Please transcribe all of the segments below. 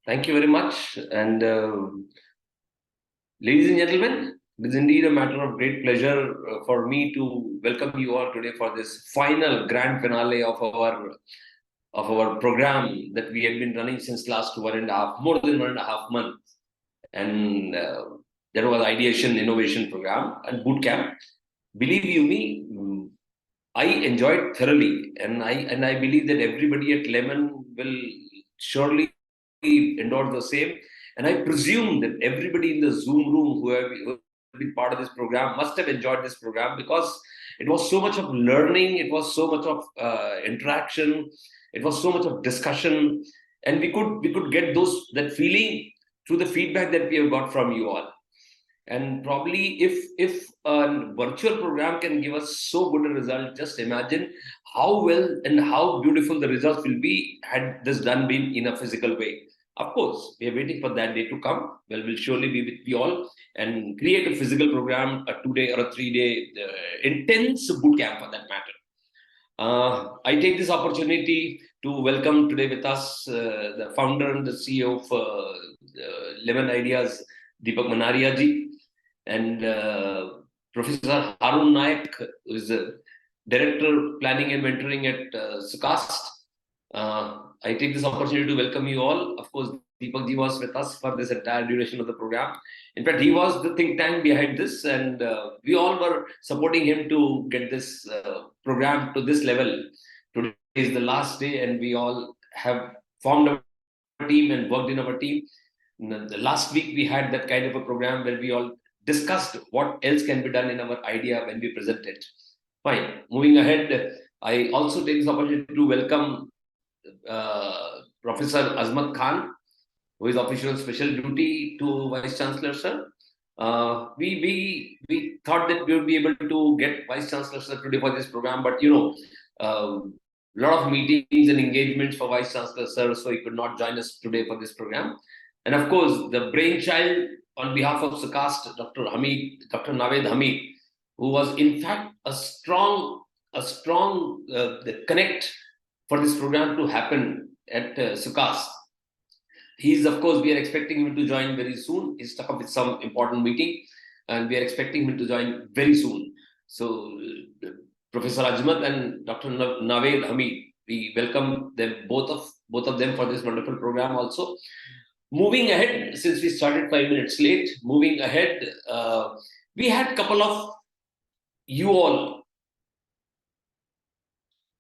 Thank you very much. And ladies and gentlemen, it is indeed a matter of great pleasure for me to welcome you all today for this final grand finale of our program that we have been running since last more than 1.5 months. And there was ideation innovation program and bootcamp. Believe you me, I enjoyed thoroughly, and I believe that everybody at Lemon will surely endorse the same. And I presume that everybody in the Zoom room who have been part of this program must have enjoyed this program, because it was so much of learning, it was so much of interaction, it was so much of discussion, and we could get that feeling through the feedback that we have got from you all. And probably if a virtual program can give us so good a result, just imagine how well and how beautiful the results will be had this done been in a physical way. Of course, we are waiting for that day to come. Well, we'll surely be with you all and create a physical program, a 2-day or a 3-day intense boot camp for that matter. I take this opportunity to welcome today with us the founder and the CEO of Lemon Ideas, Deepak Manaria ji, and Professor Harun Naik, who is the Director Planning and Mentoring at SKUAST. I take this opportunity to welcome you all. Of course, Deepak ji was with us for this entire duration of the program. In fact, he was the think tank behind this, and we all were supporting him to get this program to this level. Today is the last day, and we all have formed a team and worked in our team. The last week, we had that kind of a program where we all discussed what else can be done in our idea when we present it. Fine. Moving ahead, I also take this opportunity to welcome Professor Azmat Khan, who is official on special duty to Vice Chancellor Sir. We thought that we would be able to get Vice Chancellor Sir today for this program, but a lot of meetings and engagements for Vice Chancellor Sir, so he could not join us today for this program. And of course, the brainchild on behalf of SKUAST, Dr. Naved Hamid, who was in fact a strong connect for this program to happen at SKUAST. He's, of course, we are expecting him to join very soon. He's stuck up with some important meeting, and we are expecting him to join very soon. So, Professor Ajmat and Dr. Naved Hamid, we welcome them, both of them, for this wonderful program also. Moving ahead, since we started 5 minutes late, moving ahead, we had a couple of you all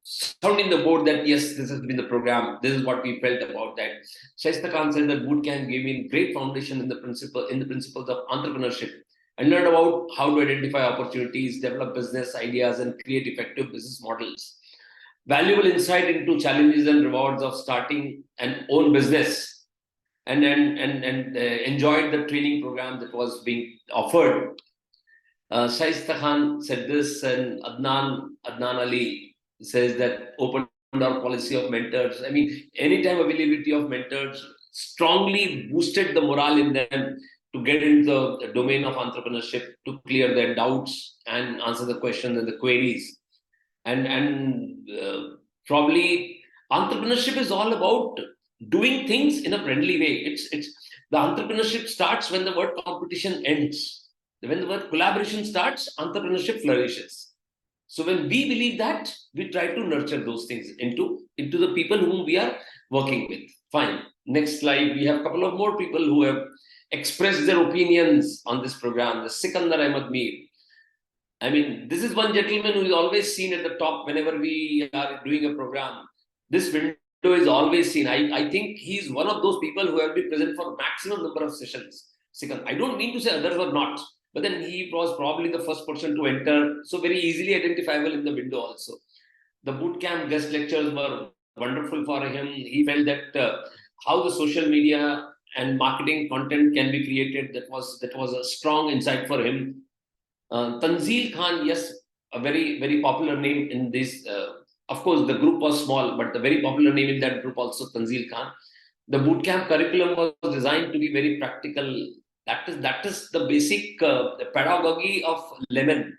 sounding the board that yes, this has been the program. This is what we felt about that. Shaista Khan said that bootcamp gave me great foundation in the principles of entrepreneurship, and learned about how to identify opportunities, develop business ideas, and create effective business models. Valuable insight into challenges and rewards of starting an own business. And enjoyed the training program that was being offered. Shaista Khan said this, and Adnan Ali says that open door policy of mentors. I mean, anytime availability of mentors strongly boosted the morale in them to get into the domain of entrepreneurship, to clear their doubts and answer the questions and the queries. And probably entrepreneurship is all about doing things in a friendly way. It's the entrepreneurship starts when the word competition ends. When the word collaboration starts, entrepreneurship flourishes. So when we believe that, we try to nurture those things into the people whom we are working with. Fine. Next slide. We have a couple of more people who have expressed their opinions on this program. The Sikandar Ahmed Mir. I mean, this is one gentleman who is always seen at the top whenever we are doing a program. This window is always seen. I think he's one of those people who have been present for maximum number of sessions. I don't mean to say others were not, but then he was probably the first person to enter, so very easily identifiable in the window also. The bootcamp guest lectures were wonderful for him. He felt that how the social media and marketing content can be created, that was a strong insight for him. Tanzeel Khan, yes, a very, very popular name in this. Of course, the group was small, but the very popular name in that group also, Tanzeel Khan. The bootcamp curriculum was designed to be very practical. That is the basic pedagogy of Lemon.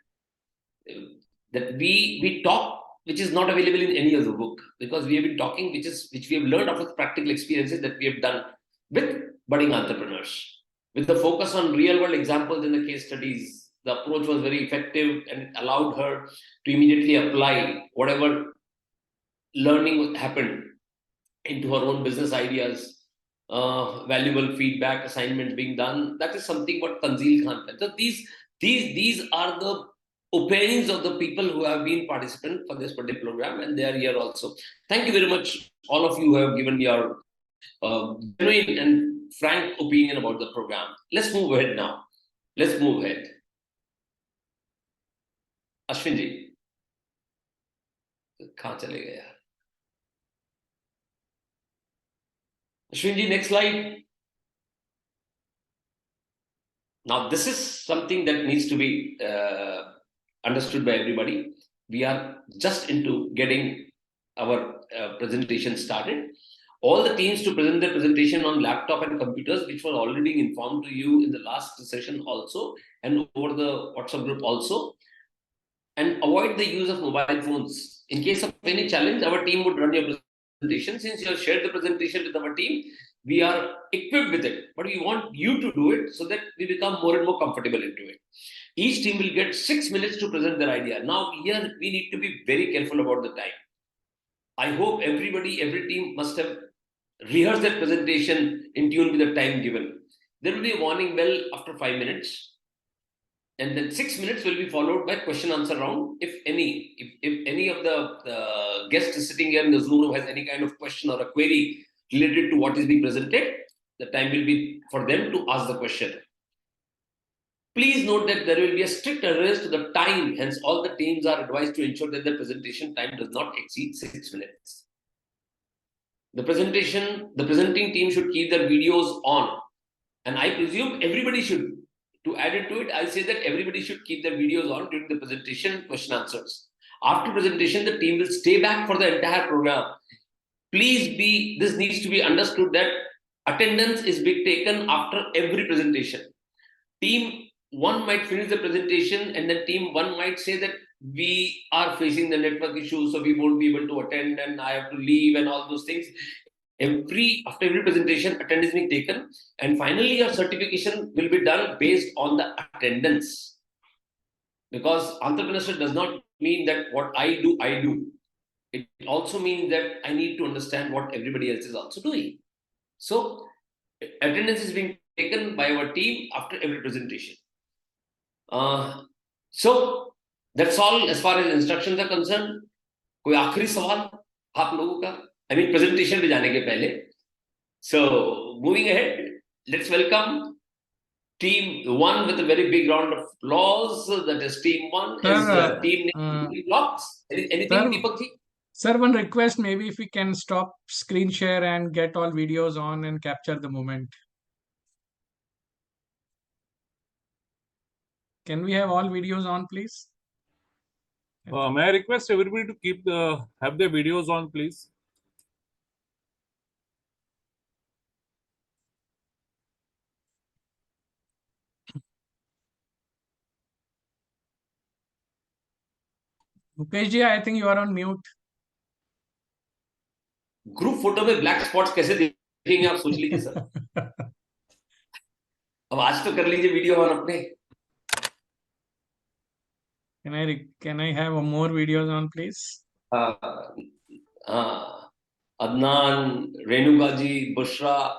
That we talk which is not available in any other book, because we have been talking, which we have learned after practical experiences that we have done with budding entrepreneurs. With the focus on real world examples in the case studies, the approach was very effective and it allowed her to immediately apply whatever learning happened into her own business ideas, valuable feedback, assignments being done. That is something what Tanzeel Khan said. So these are the opinions of the people who have been participant for this particular program, and they are here also. Thank you very much, all of you who have given your genuine and frank opinion about the program. Let's move ahead now. Let's move ahead. Ashwin जी कहाँ चले गए यार? Ashwin ji, next slide. Now, this is something that needs to be understood by everybody. We are just into getting our presentation started. All the teams to present their presentation on laptop and computers, which was already informed to you in the last session also, and over the WhatsApp group also. And avoid the use of mobile phones. In case of any challenge, our team would run your presentation. Since you have shared the presentation with our team, we are equipped with it, but we want you to do it so that we become more and more comfortable into it. Each team will get 6 minutes to present their idea. Now, here we need to be very careful about the time. I hope every team must have rehearsed their presentation in tune with the time given. There will be a warning bell after 5 minutes. And then 6 minutes will be followed by question answer round. If any of the guests is sitting here in the Zoom room has any kind of question or a query related to what is being presented, the time will be for them to ask the question. Please note that there will be a strict adherence to the time. Hence, all the teams are advised to ensure that the presentation time does not exceed 6 minutes. The presenting team should keep their videos on. And I presume everybody should. To add it to it, I say that everybody should keep their videos on during the presentation and question answers. After presentation, the team will stay back for the entire program. This needs to be understood that attendance is being taken after every presentation. Team 1 might finish the presentation and then team 1 might say that we are facing the network issues, so we won't be able to attend and I have to leave and all those things. After every presentation, attendance is being taken, and finally your certification will be done based on the attendance. Because entrepreneurship does not mean that what I do. It also means that I need to understand what everybody else is also doing. So attendance is being taken by our team after every presentation. So that's all as far as instructions are concerned. कोई आखिरी सवाल आप लोगों का? I mean, presentation पे जाने के पहले. So, moving ahead, let's welcome team 1 with a very big round of applause. That is team 1. Sir, Team name blocks. Anything, sir, Deepak ji? Sir, one request, maybe if we can stop screen share and get all videos on and capture the moment. Can we have all videos on, please? May I request everybody to have their videos on, please? Mukesh ji, I think you are on mute. Group photo में black spots कैसे देखेंगे आप सोच लीजिए sir. अब आज तो कर लीजिए वीडियो ऑन अपने. Can I have more videos on, please? Adnan, Renuka ji, Bushra,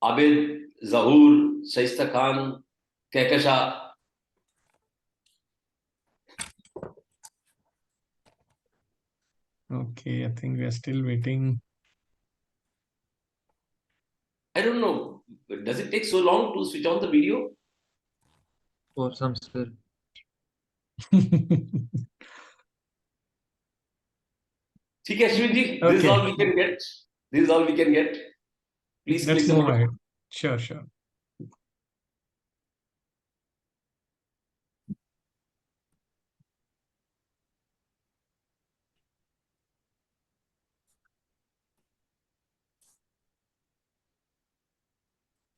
Abid, Zahur, Shaista Khan, Kehkasha. Okay, I think we are still waiting. I don't know. Does it take so long to switch on the video? For some spell. ठीक है अश्विन जी. Okay. This is all we can get. This is all we can get. Please Let's click the move button. ahead. Sure, sure.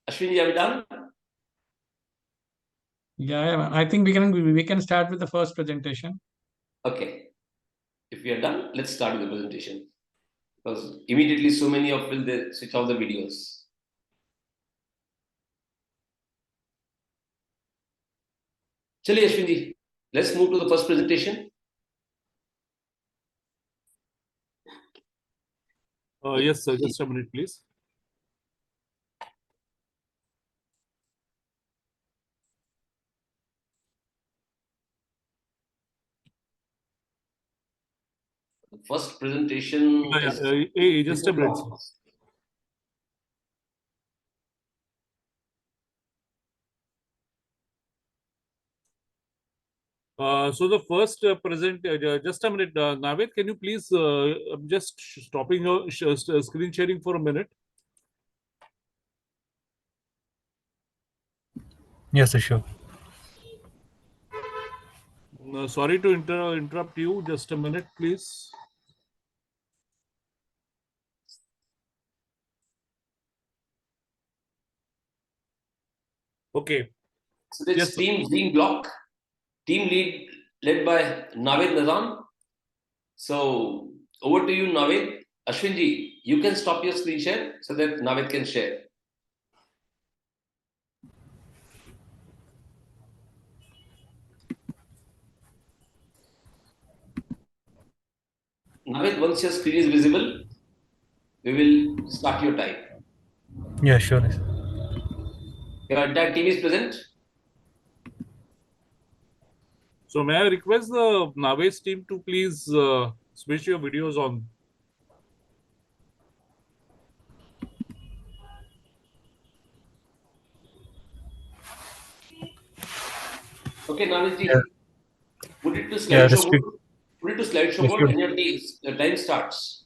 Ashwin ji, are we done? Yeah, I think we can start with the first presentation. Okay. If we are done, let's start with the presentation. Because immediately so many of will they switch off the videos. Chaliye Ashwin ji, let's move to the first presentation. Yes, sir. Just a minute, please. The first presentation is Hey, just a minute, sir. So the first just a minute, Navid, can you please just stopping your screen sharing for a minute? Yes, sir, sure. Sorry to interrupt you. Just a minute, please. Okay. So this Yes, sir. team being block, team lead led by Navid Nizam. So over to you, Navid. Ashwin ji, you can stop your screen share so that Navid can share. Navid, once your screen is visible, we will start your time. Yeah, sure. Your entire team is present. So may I request the Naves team to please switch your videos on? Okay, Navid ji, Yeah. put it to Yeah, slideshow mode. Put it to slideshow yes, mode sure. and your time starts.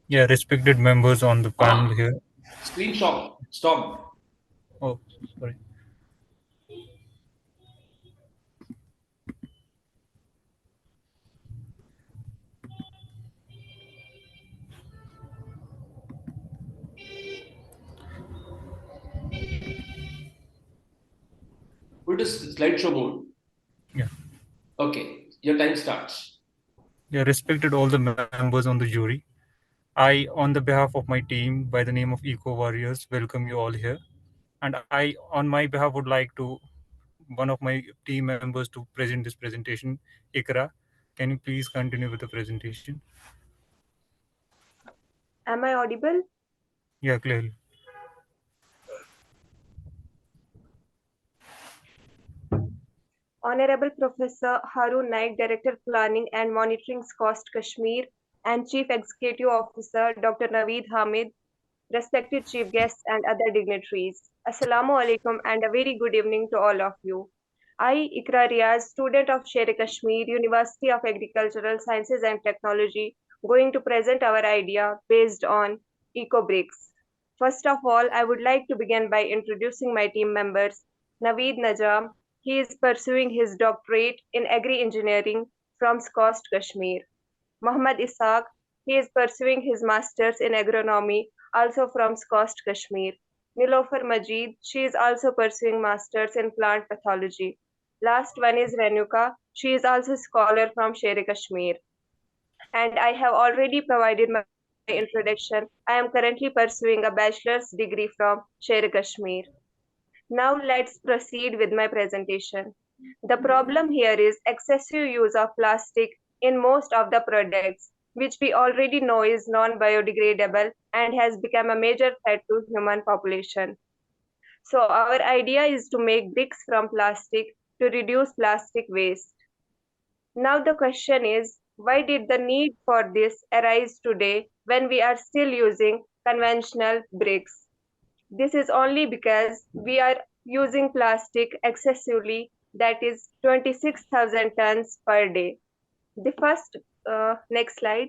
Yeah, respected members on the panel here. Screenshot. Stop. Oh, sorry. Put it to slideshow mode. Yeah. Okay, your time starts. Yeah, respected all the members on the jury. I, on the behalf of my team by the name of Eco Warriors, welcome you all here. And I, on my behalf, would like to one of my team members to present this presentation. Ikra, can you please continue with the presentation? Am I audible? Yeah, clearly. Honorable Professor Harun Naik, Director Planning and Monitoring SKUAST-Kashmir, and Chief Executive Officer Dr. Naveed Hamid, respected chief guests and other dignitaries. Assalamu alaikum and a very good evening to all of you. I, Ikra Riaz, student of Sher-e-Kashmir, University of Agricultural Sciences and Technology, going to present our idea based on eco-bricks. First of all, I would like to begin by introducing my team members. Naveed Najam, he is pursuing his doctorate in agri-engineering from SKUAST Kashmir. Muhammad Isaac, he is pursuing his master's in agronomy also from SKUAST Kashmir. Nilofer Majid, she is also pursuing master's in plant pathology. Last one is Renuka, she is also a scholar from Sher-e-Kashmir. And I have already provided my introduction. I am currently pursuing a bachelor's degree from Sher-e-Kashmir. Now let's proceed with my presentation. The problem here is excessive use of plastic in most of the products, which we already know is non-biodegradable and has become a major threat to human population. So our idea is to make bricks from plastic to reduce plastic waste. Now the question is, why did the need for this arise today when we are still using conventional bricks? This is only because we are using plastic excessively, that is 26,000 tons per day. The first, next slide.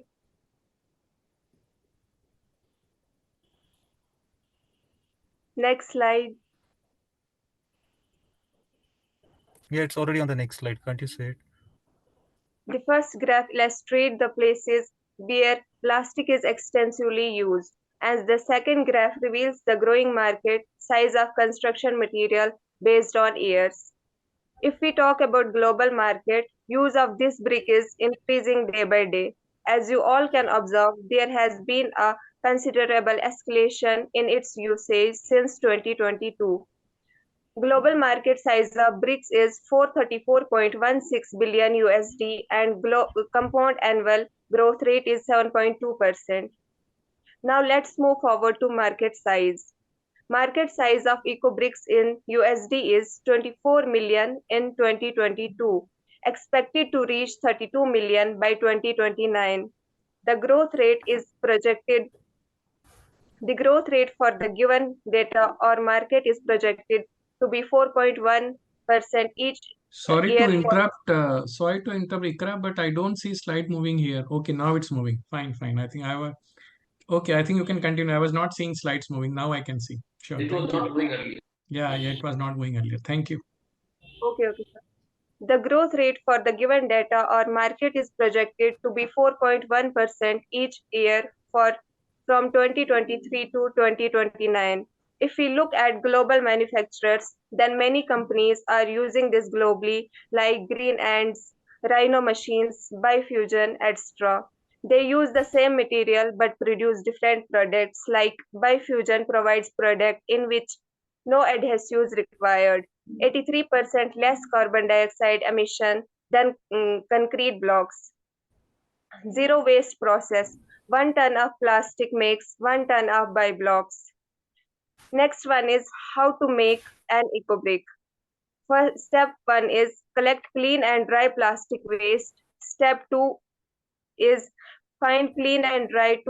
Next slide. Yeah, it's already on the next slide. Can't you say it? The first graph illustrates the places where plastic is extensively used, and the second graph reveals the growing market size of construction material based on years. If we talk about global market, use of this brick is increasing day by day. As you all can observe, there has been a considerable escalation in its usage since 2022. Global market size of BRICS is 434.16 billion USD and compound annual growth rate is 7.2%. Now let's move forward to market size. Market size of EcoBRICS in USD is 24 million in 2022, expected to reach 32 million by 2029. The growth rate for the given data or market is projected to be 4.1% each Sorry to year. interrupt. Sorry to interrupt, Ikra, but I don't see slide moving here. Okay, now it's moving. Fine, fine. I think I have. Okay, I think you can continue. I was not seeing slides moving. Now I can see. Sure. It was Thank you. not moving earlier. Yeah, it was not moving earlier. Thank you. Okay, sir. The growth rate for the given data or market is projected to be 4.1% each year from 2023 to 2029. If we look at global manufacturers, then many companies are using this globally, like Green Ants, Rhino Machines, Bifusion, etc. They use the same material but produce different products, like Bifusion provides product in which no adhesives required, 83% less carbon dioxide emission than concrete blocks. Zero waste process. 1 ton of plastic makes 1 ton of blocks. Next one is how to make an eco-brick. First, step 1 is collect clean and dry plastic waste. Step 2 is find clean and dry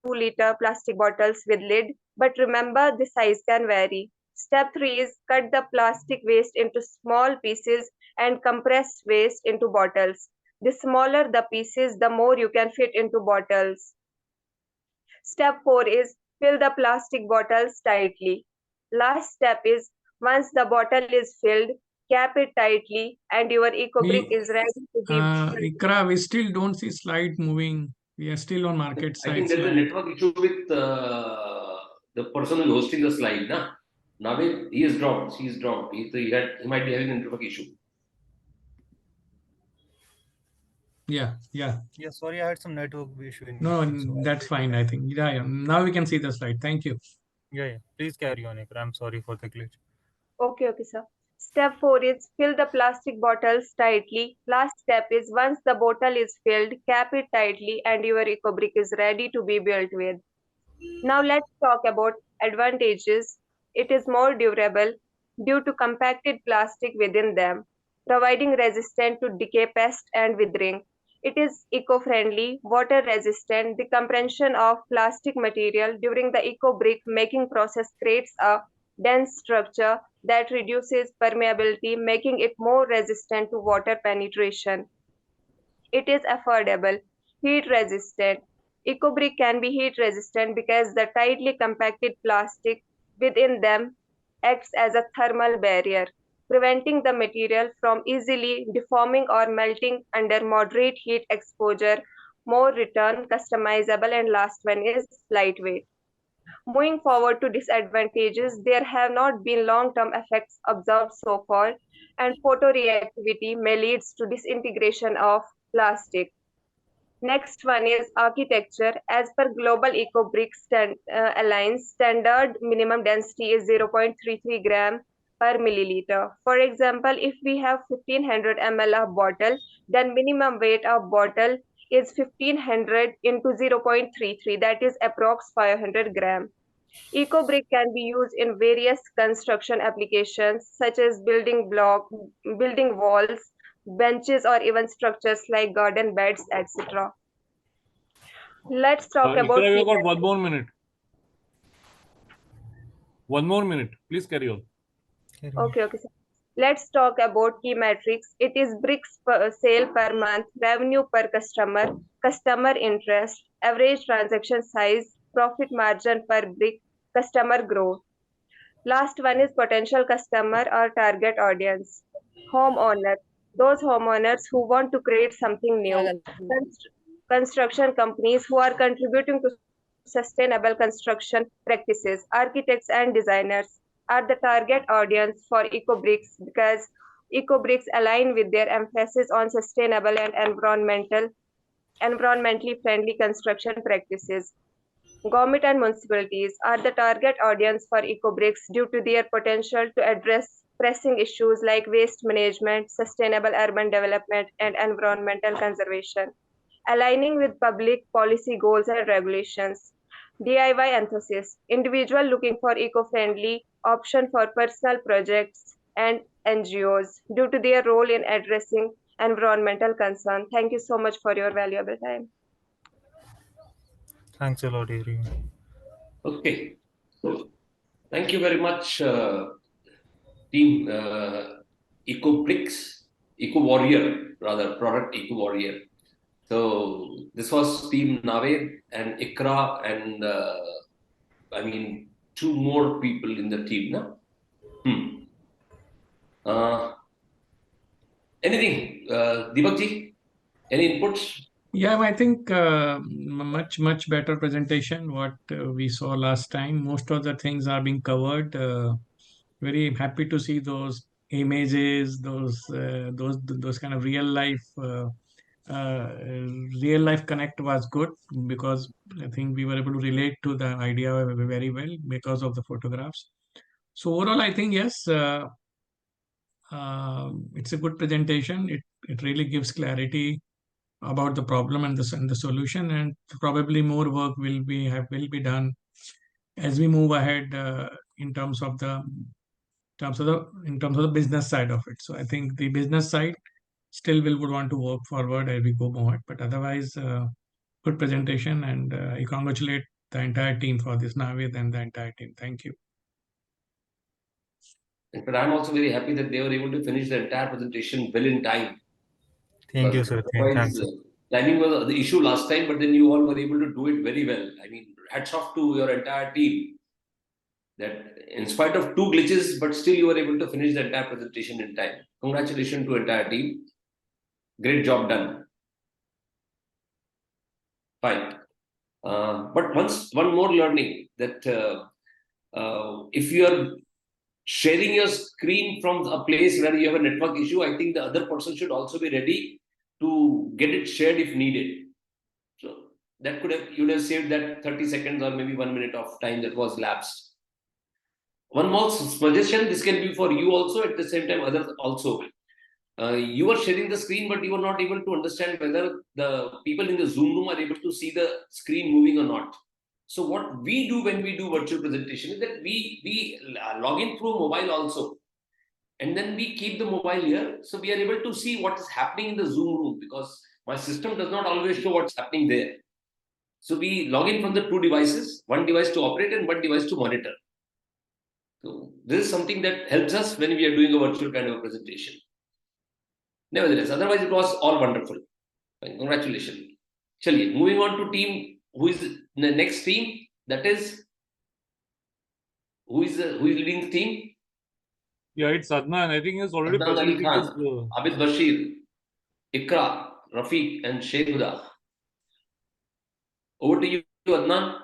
2-liter plastic bottles with lid, but remember the size can vary. Step 3 is cut the plastic waste into small pieces and compress waste into bottles. The smaller the pieces, the more you can fit into bottles. Step 4 is fill the plastic bottles tightly. Last step is once the bottle is filled, cap it tightly and your eco-brick is ready to be Ikra, we still don't see slide moving. We are still on market I think size. there's a network issue with the person who is hosting the slide. Navid, he is dropped. He dropped. He might be having a network issue. Yeah. Yeah, sorry, I had some network issue in No, between, so that's fine, I think. Yeah. Now we can see the slide. Thank you. yeah. Please carry on, Ikra. I'm sorry for the glitch. Okay, sir. Step 4 is fill the plastic bottles tightly. Last step is once the bottle is filled, cap it tightly and your eco-brick is ready to be built with. Now let's talk about advantages. It is more durable due to compacted plastic within them, providing resistance to decay, pest and withering. It is eco-friendly, water-resistant. The compression of plastic material during the eco-brick making process creates a dense structure that reduces permeability, making it more resistant to water penetration. It is affordable, heat resistant. EcoBrick can be heat resistant because the tightly compacted plastic within them acts as a thermal barrier, preventing the material from easily deforming or melting under moderate heat exposure. More return, customizable, and last one is lightweight. Moving forward to disadvantages, there have not been long-term effects observed so far, and photoreactivity may lead to disintegration of plastic. Next one is architecture. As per Global Eco-Brick Alliance, standard minimum density is 0.33 gram per milliliter. For example, if we have 1500 ml of bottle, then minimum weight of bottle is 1500 into 0.33, that is approx 500 gram. EcoBrick can be used in various construction applications such as building walls, benches, or even structures like garden beds, etc. Let's talk about Ikra, you got 1 more minute. 1 more minute. Please carry on. Okay, sir. Let's talk about key metrics. It is bricks per sale per month, revenue per customer, customer interest, average transaction size, profit margin per brick, customer growth. Last one is potential customer or target audience. Homeowner, those homeowners who want to create something new. Construction companies who are contributing to sustainable construction practices. Architects and designers are the target audience for EcoBricks because EcoBricks align with their emphasis on sustainable and environmentally friendly construction practices. Government and municipalities are the target audience for EcoBricks due to their potential to address pressing issues like waste management, sustainable urban development, and environmental conservation, aligning with public policy goals and regulations. DIY enthusiasts, individual looking for eco-friendly option for personal projects and NGOs due to their role in addressing environmental concern. Thank you so much for your valuable time. Thanks a lot, everyone. Okay. Thank you very much, team EcoBricks, Eco Warrior, rather, product Eco Warrior. So this was Team Naved and Ikra and two more people in the team now. Anything, Deepakji? Any inputs? Yeah, I think much better presentation what we saw last time. Most of the things are being covered. Very happy to see those images, those kind of real life connect was good because I think we were able to relate to the idea very well because of the photographs. So overall, I think yes, it's a good presentation. It really gives clarity about the problem and the solution, and probably more work will be done as we move ahead in terms of the business side of it. So I think the business side still would want to work forward as we go more, but otherwise, good presentation, and I congratulate the entire team for this, Navid and the entire team. Thank you. But I'm also very happy that they were able to finish the entire presentation well in time. Thank you, sir. Thanks. Timing was the issue last time, but then you all were able to do it very well. I mean, hats off to your entire team. That in spite of 2 glitches, but still you were able to finish the entire presentation in time. Congratulations to entire team. Great job done. Fine. But one more learning that if you are sharing your screen from a place where you have a network issue, I think the other person should also be ready to get it shared if needed. So that you would have saved that 30 seconds or maybe 1 minute of time that was lapsed. One more suggestion, this can be for you also, at the same time others also. You are sharing the screen, but you are not able to understand whether the people in the Zoom room are able to see the screen moving or not. So what we do when we do virtual presentation is that we log in through mobile also. And then we keep the mobile here. So we are able to see what is happening in the Zoom room because my system does not always show what's happening there. So we log in from the 2 devices, 1 device to operate and 1 device to monitor. So this is something that helps us when we are doing a virtual kind of a presentation. Nevertheless, otherwise it was all wonderful. Congratulations. Chaliye, moving on to team, who is the next team? That is, who is leading the team? Yeah, it's Adnan. I think he's already Adnan Ali presented Khan, his, Abid Bashir, Ikra, Rafiq, and Sheikhuda. Over to you, Adnan.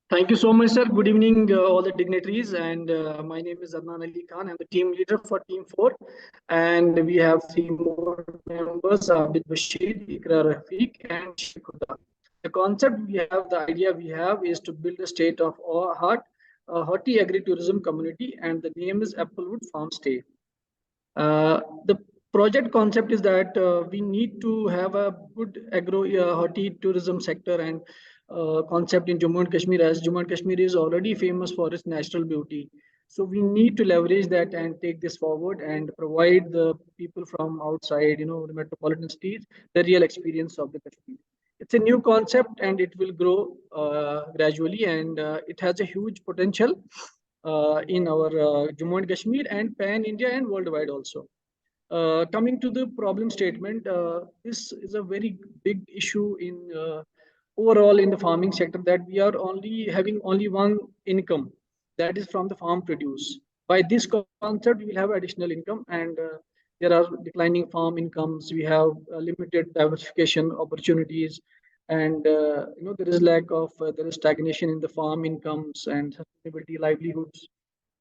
Thank you so much, sir. Good evening, all the dignitaries. And my name is Adnan Ali Khan. I'm the team leader for Team 4. And we have 3 more members, Abid Bashir, Ikra Rafiq, and Sheikhuda. The concept we have, the idea we have is to build a state of art, a hearty agri-tourism community, and the name is Applewood Farm Stay. The project concept is that we need to have a good hearty tourism sector and concept in Jammu and Kashmir, as Jammu and Kashmir is already famous for its natural beauty. So we need to leverage that and take this forward and provide the people from outside, the metropolitan cities, the real experience of the Kashmir. It's a new concept and it will grow gradually, and it has a huge potential in our Jammu and Kashmir and pan India and worldwide also. Coming to the problem statement, this is a very big issue in overall in the farming sector, that we are having only one income, that is from the farm produce. By this concept, we will have additional income, and there are declining farm incomes. We have limited diversification opportunities, and there is lack of there is stagnation in the farm incomes and sustainability livelihoods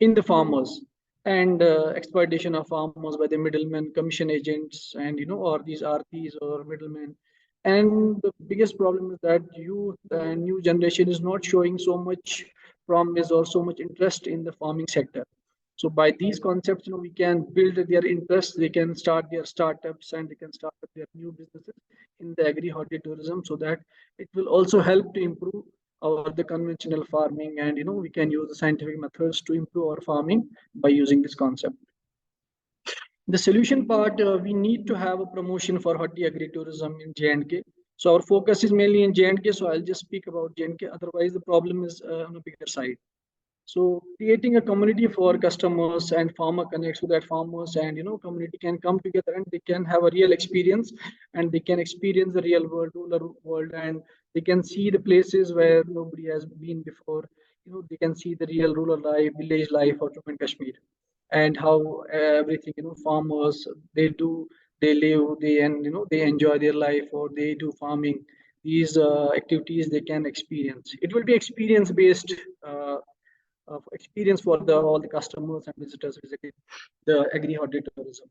in the farmers. and exploitation of farmers by the middlemen, commission agents, and or these RPs or middlemen. And the biggest problem is that youth and new generation is not showing so much promise or so much interest in the farming sector. So by these concepts, we can build their interest. They can start their startups and they can start their new businesses in the agri-horticulturism, so that it will also help to improve our the conventional farming, and we can use the scientific methods to improve our farming by using this concept. The solution part, we need to have a promotion for agritourism in J&K. So our focus is mainly in J&K, so I'll just speak about J&K. Otherwise, the problem is on a bigger side. So creating a community for customers and farmer connects, so that farmers and community can come together and they can have a real experience, and they can experience the real world, rural world, and they can see the places where nobody has been before. They can see the real rural life, village life of Jammu and Kashmir, and how everything farmers they live, they enjoy their life, or they do farming. These activities they can experience. It will be experience based. Experience for all the customers and visitors visiting the agri-horticulturism.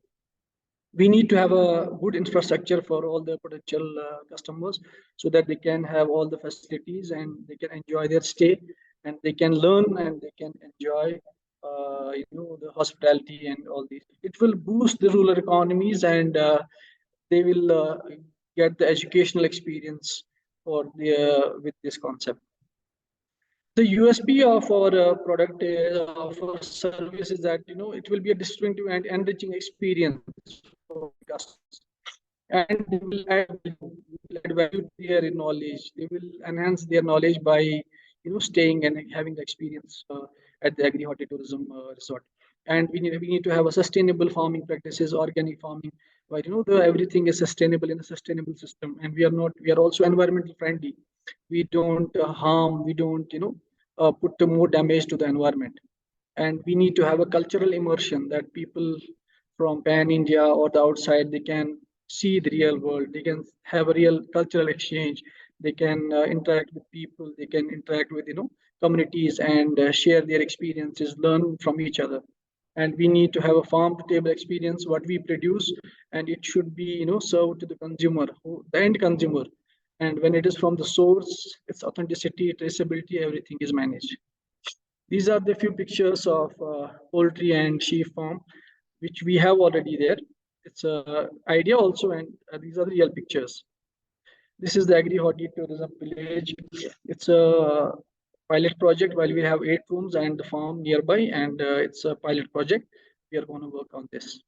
We need to have a good infrastructure for all the potential customers, so that they can have all the facilities and they can enjoy their stay, and they can learn and they can enjoy the hospitality and all these. It will boost the rural economies, and they will get the educational experience for with this concept. The USP of our product, of our service, is that it will be a distinctive and enriching experience for customers, and they will add value to their knowledge. They will enhance their knowledge by staying and having the experience at the agri-horticulturism resort. And we need to have a sustainable farming practices, organic farming, where everything is sustainable in a sustainable system, and we are also environmental friendly. We don't harm, we don't put more damage to the environment. And we need to have a cultural immersion, that people from pan India or the outside, they can see the real world, they can have a real cultural exchange, they can interact with people, they can interact with communities, and share their experiences, learn from each other. And we need to have a farm to table experience, what we produce, and it should be served to the consumer, the end consumer. And when it is from the source, its authenticity, traceability, everything is managed. These are the few pictures of poultry and sheep farm, which we have already there. It's a idea also, and these are the real pictures. This is the agri-horticulturism village. It's a pilot project, while we have 8 rooms and the farm nearby, and it's a pilot project. We are going to work on this.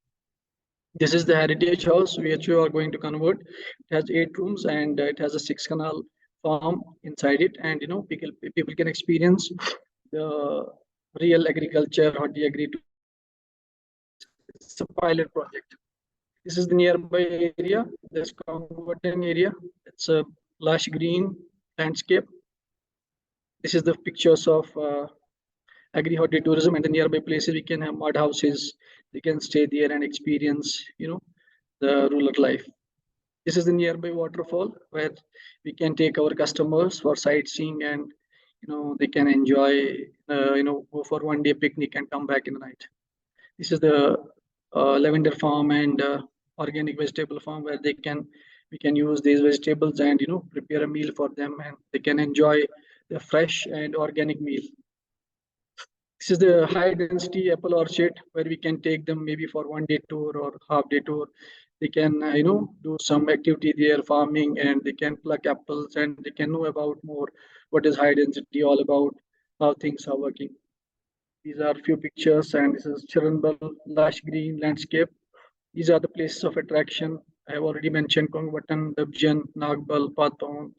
This is the heritage house which we are going to convert. It has 8 rooms, and it has a 6-canal farm inside it, and people can experience the real agriculture, agri. It's a pilot project. This is the nearby area, this converting area. It's a lush green landscape. This is the pictures of agri-horticulturism, and the nearby places we can have mud houses. They can stay there and experience, the rural life. This is the nearby waterfall, where we can take our customers for sightseeing, and they can enjoy, go for one-day picnic and come back in the night. This is the lavender farm and organic vegetable farm, where we can use these vegetables and prepare a meal for them, and they can enjoy the fresh and organic meal. This is the high density apple orchard, where we can take them maybe for one-day tour or half-day tour. They can do some activity there, farming, and they can pluck apples, and they can know about more what is high density all about, how things are working. These are a few pictures, and this is Chiranbal, lush green landscape. These are the places of attraction. I have already mentioned Kongwatan, Dabjan, Nagbal, Patong,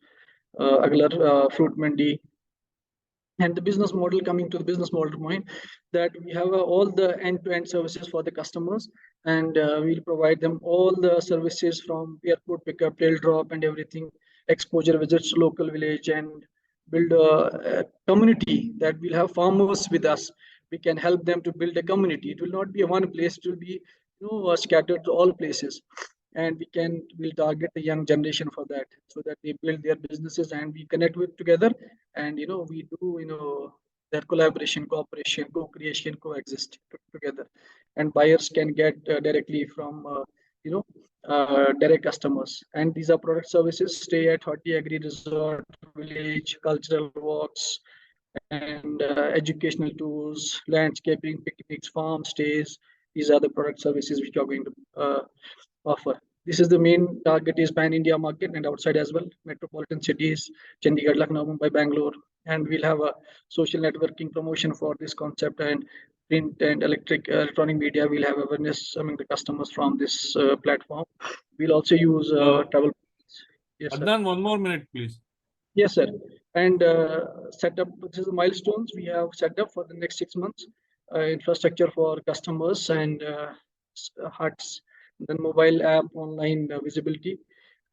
Aglar, Fruit Mandi. And the business model, coming to the business model point, that we have all the end-to-end services for the customers, and we'll provide them all the services from airport pickup, tail drop, and everything, exposure visits to local village, and build a community, that will have farmers with us. We can help them to build a community. It will not be one place, it will be scattered to all places. And we'll target the young generation for that, so that they build their businesses, and we connect with together, and we do their collaboration, cooperation, co-creation, coexist together, and buyers can get directly from direct customers. And these are product services: stay at Hoti Agri Resort Village, cultural walks, and educational tours, landscaping, picnics, farm stays. These are the product services which are going to offer. This is the main target is pan-India market and outside as well, metropolitan cities, Chandigarh, Lucknow, Mumbai, Bangalore. And we'll have a social networking promotion for this concept, and print and electronic media will have awareness among the customers from this platform. We'll also use travel. Yes, sir. Adnan, one more minute, please. Yes, sir. And set up, this is the milestones we have set up for the next 6 months. Infrastructure for customers and huts, then mobile app, online visibility,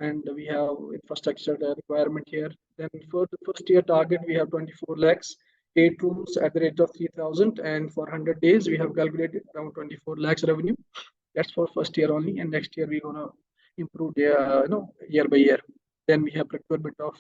and we have infrastructure requirement here. Then for the first year target, we have 24 lakhs, 8 rooms at the rate of 3,000, and for 100 days, we have calculated around 24 lakhs revenue. That's for first year only, and next year we're gonna improve year by year. Then we have procurement of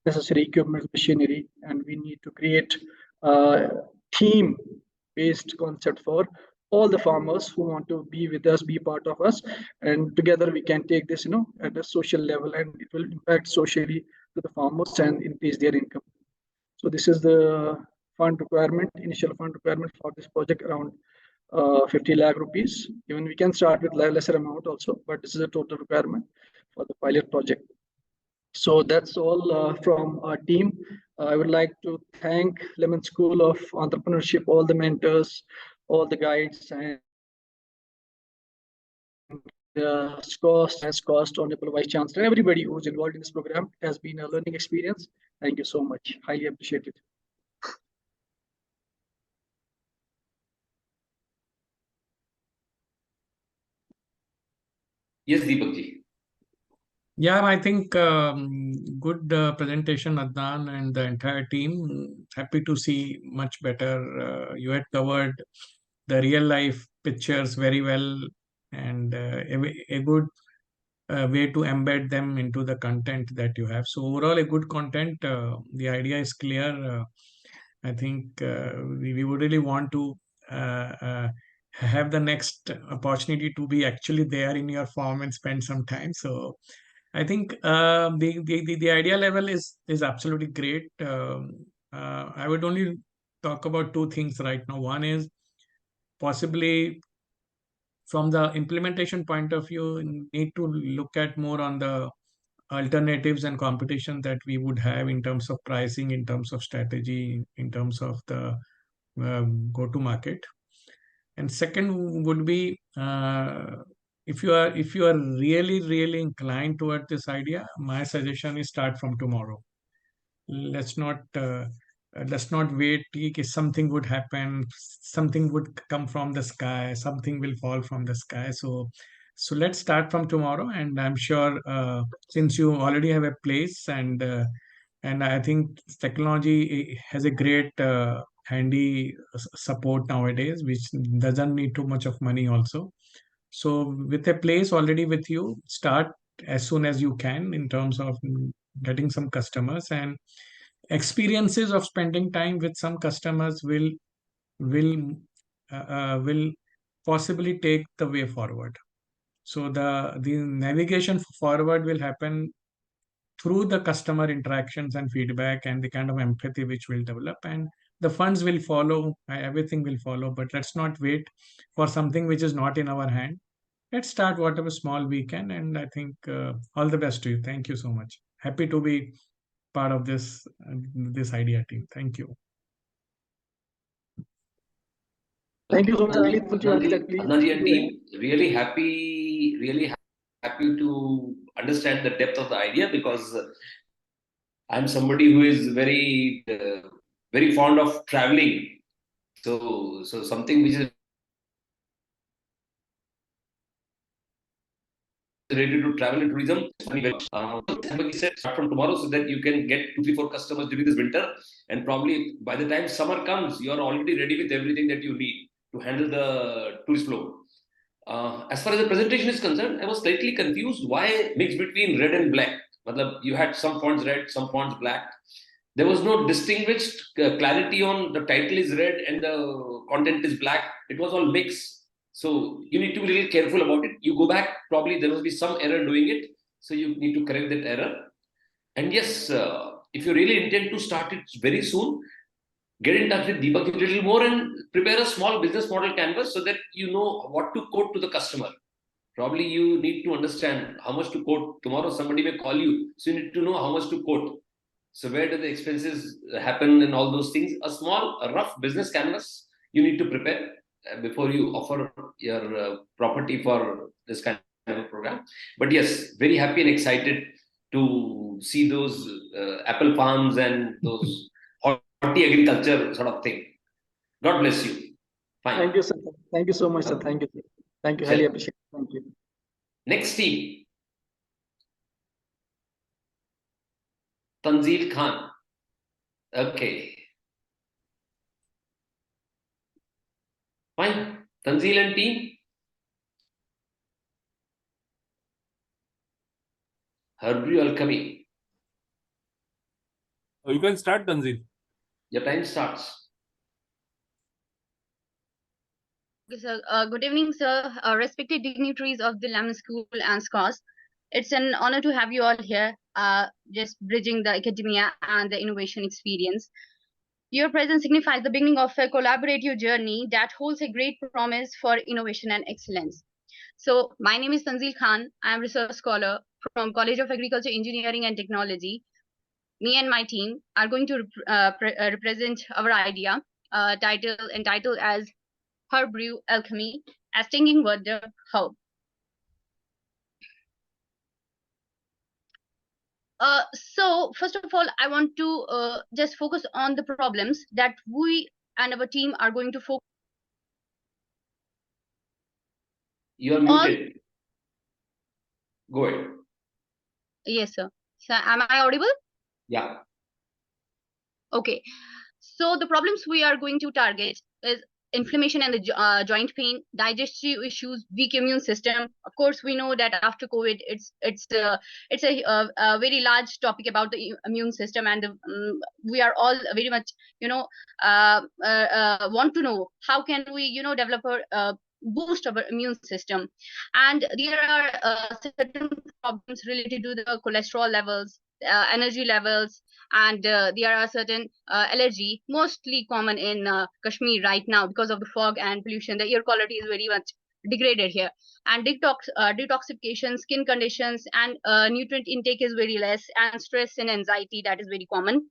necessary equipment, machinery, and we need to create a theme-based concept for all the farmers who want to be with us, be part of us, and together we can take this, at a social level, and it will impact socially to the farmers and increase their income. So this is the fund requirement, initial fund requirement for this project, around 50 lakh rupees. Even we can start with lesser amount also, but this is a total requirement for the pilot project. So that's all from our team. I would like to thank Lemon School of Entrepreneurship, all the mentors, all the guides, and SKUAST, Honorable Vice Chancellor, and everybody who's involved in this program. It has been a learning experience. Thank you so much. Highly appreciated. Yes, Deepak ji. Yeah, I think good presentation, Adnan, and the entire team. Happy to see much better. You had covered the real life pictures very well, and a good way to embed them into the content that you have. So overall, a good content. The idea is clear. I think we would really want to have the next opportunity to be actually there in your farm and spend some time. So I think the idea level is absolutely great. I would only talk about two things right now. One is possibly from the implementation point of view, you need to look at more on the alternatives and competition that we would have in terms of pricing, in terms of strategy, in terms of the go-to-market. And second would be if you are really inclined toward this idea, my suggestion is start from tomorrow. Let's not wait. Something would happen, something would come from the sky, something will fall from the sky. So let's start from tomorrow, and I'm sure since you already have a place, and I think technology has a great handy support nowadays, which doesn't need too much of money also. So with a place already with you, start as soon as you can in terms of getting some customers, and experiences of spending time with some customers will possibly take the way forward. So the navigation forward will happen through the customer interactions and feedback and the kind of empathy which will develop, and the funds will follow, everything will follow. But let's not wait for something which is not in our hand. Let's start whatever small we can, and I think all the best to you. Thank you so much. Happy to be part of this idea team. Thank you. Thank you so much. Adnan and team, really happy to understand the depth of the idea, because I'm somebody who is very fond of traveling. So something which is related to travel and tourism. He said start from tomorrow so that you can get 2-3-4 customers during this winter, and probably by the time summer comes, you are already ready with everything that you need to handle the tourist flow. As far as the presentation is concerned, I was slightly confused why mix between red and black. You had some fonts red, some fonts black. There was no distinguished clarity on the title is red and the content is black. It was all mixed. So you need to be really careful about it. You go back, probably there must be some error doing it. So you need to correct that error. And yes, if you really intend to start it very soon, get in touch with Deepak a little more and prepare a small business model canvas so that you know what to quote to the customer. Probably you need to understand how much to quote. Tomorrow somebody may call you, so you need to know how much to quote. So where do the expenses happen and all those things? A rough business canvas you need to prepare before you offer your property for this kind of a program. But yes, very happy and excited to see those apple farms and those horti agriculture sort of thing. God bless you. Fine. Thank you, sir. Thank you so much, sir. Thank you. Thank you. Highly appreciate it. Thank you. Next team. Tanzeel Khan. Okay. Fine. Tanzeel and team. Herbrew Alchemy. You can start, Tanzeel. Your time starts. Okay, sir. Good evening, sir. Respected dignitaries of the Lemon School and SKUAST. It's an honor to have you all here, just bridging the academia and the innovation experience. Your presence signifies the beginning of a collaborative journey that holds a great promise for innovation and excellence. So, my name is Tanzeel Khan. I am a research scholar from College of Agriculture, Engineering and Technology. Me and my team are going to represent our idea, entitled as Herbrew Alchemy, as stinging word the herb. So first of all, I want to just focus on the problems that we and our team are going to focus. You are muted. Go ahead. Yes, sir. So am I audible? Yeah. Okay. So the problems we are going to target is inflammation and the joint pain, digestive issues, weak immune system. Of course, we know that after COVID, it's a very large topic about the immune system, and we are all very much want to know how can we develop a boost our immune system. And there are certain problems related to the cholesterol levels, energy levels, and there are certain allergy, mostly common in Kashmir right now because of the fog and pollution. The air quality is very much degraded here, and detoxification, skin conditions, and nutrient intake is very less, and stress and anxiety, that is very common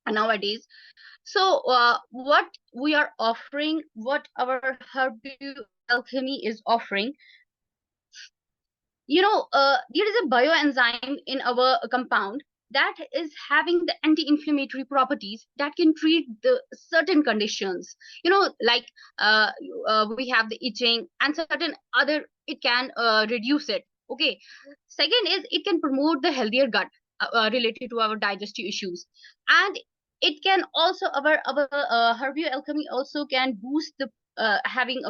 nowadays. So what we are offering, what our Herbrew Alchemy is offering, there is a bioenzyme in our compound that is having the anti-inflammatory properties that can treat the certain conditions, like we have the itching and certain other, it can reduce it. Okay. Second is it can promote the healthier gut related to our digestive issues, and it can also our Herbrew Alchemy also can boost the having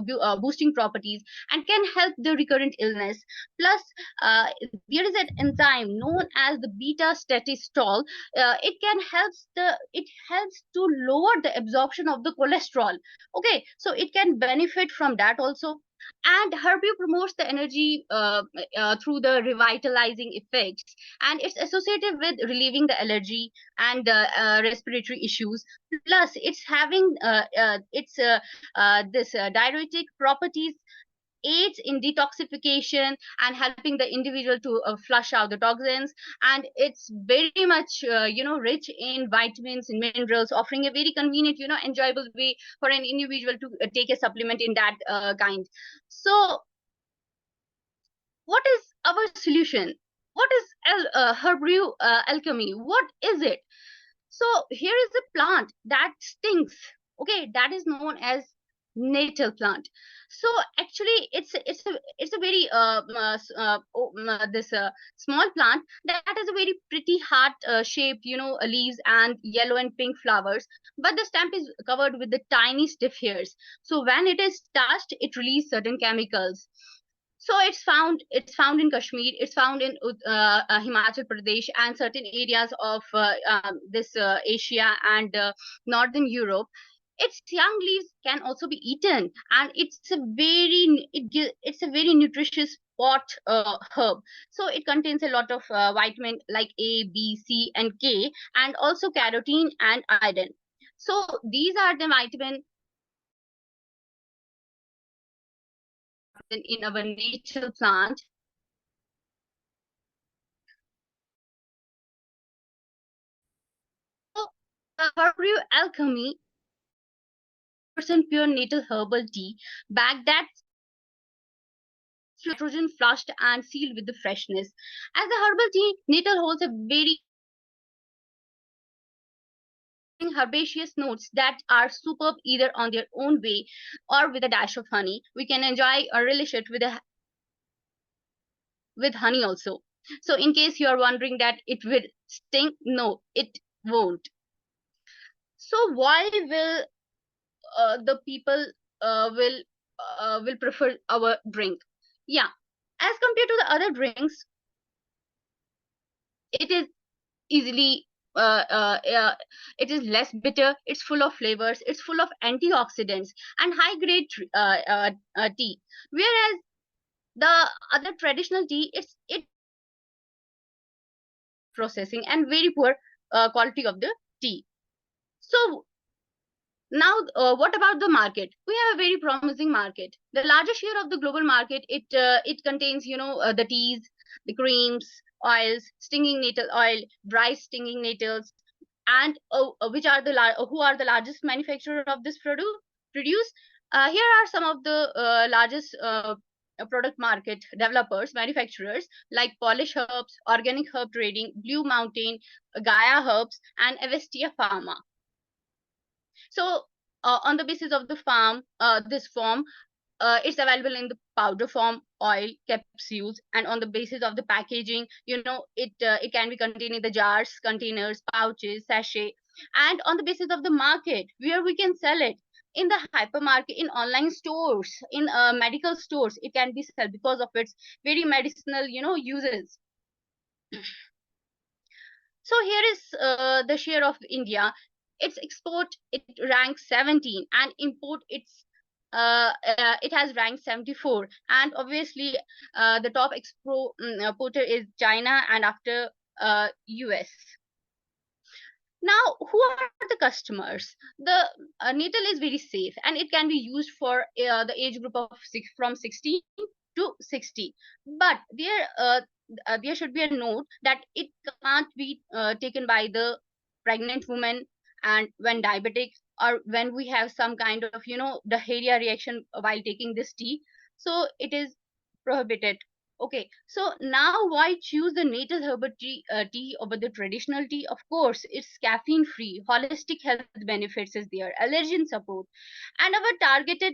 boosting properties and can help the recurrent illness. Plus, there is an enzyme known as the beta statistol. It helps to lower the absorption of the cholesterol. Okay, so it can benefit from that also. And Herbrew promotes the energy through the revitalizing effects, and it's associated with relieving the allergy and respiratory issues. Plus, it's having this diuretic properties, aids in detoxification and helping the individual to flush out the toxins, and it's very much rich in vitamins and minerals, offering a very convenient enjoyable way for an individual to take a supplement in that kind. So what is our solution? What is Herbrew Alchemy? What is it? So here is a plant that stings. Okay, that is known as natal plant. So actually it's a very small plant that has a very pretty heart shaped leaves and yellow and pink flowers, but the stem is covered with the tiny stiff hairs. So when it is touched, it releases certain chemicals. So it's found in Kashmir, it's found in Himachal Pradesh and certain areas of this Asia and Northern Europe. Its young leaves can also be eaten, and it's a very nutritious pot herb. So it contains a lot of vitamin like A, B, C, and K, and also carotene and iron. So these are the vitamin in our natural plant. So Herbrew Alchemy percent pure natal herbal tea, bagged that nitrogen flushed and sealed with the freshness. As the herbal tea, natal holds a very herbaceous notes that are superb either on their own way or with a dash of honey. We can enjoy or relish it with honey also. So in case you are wondering that it will sting, no, it won't. So why will the people will prefer our drink? Yeah, as compared to the other drinks, it is easily it is less bitter, it's full of flavors, it's full of antioxidants and high grade tea, whereas the other traditional tea, it processing and very poor quality of the tea. So now what about the market? We have a very promising market. The largest share of the global market, it contains the teas, the creams, oils, stinging natal oil, dry stinging natals, and which are who are the largest manufacturer of this produce. Here are some of the largest product market developers, manufacturers like Polish Herbs, Organic Herb Trading, Blue Mountain, Gaia Herbs, and Avestia Pharma. So on the basis of the this form, it's available in the powder form, oil, capsules, and on the basis of the packaging, it can be contained in the jars, containers, pouches, sachet, and on the basis of the market where we can sell it in the hypermarket, in online stores, in medical stores, it can be sold because of its very medicinal, uses. So here is the share of India. Its export, it ranks 17, and import, it has ranked 74. And obviously, the top exporter is China, and after US. Now, who are the customers? The natal is very safe, and it can be used for the age group of from 16 to 60. But there should be a note that it can't be taken by the pregnant woman, and when diabetic, or when we have some kind of diarrhea reaction while taking this tea. So it is prohibited. Okay, so now why choose the natal herbal tea over the traditional tea? Of course, it's caffeine free, holistic health benefits is there, allergen support, and our targeted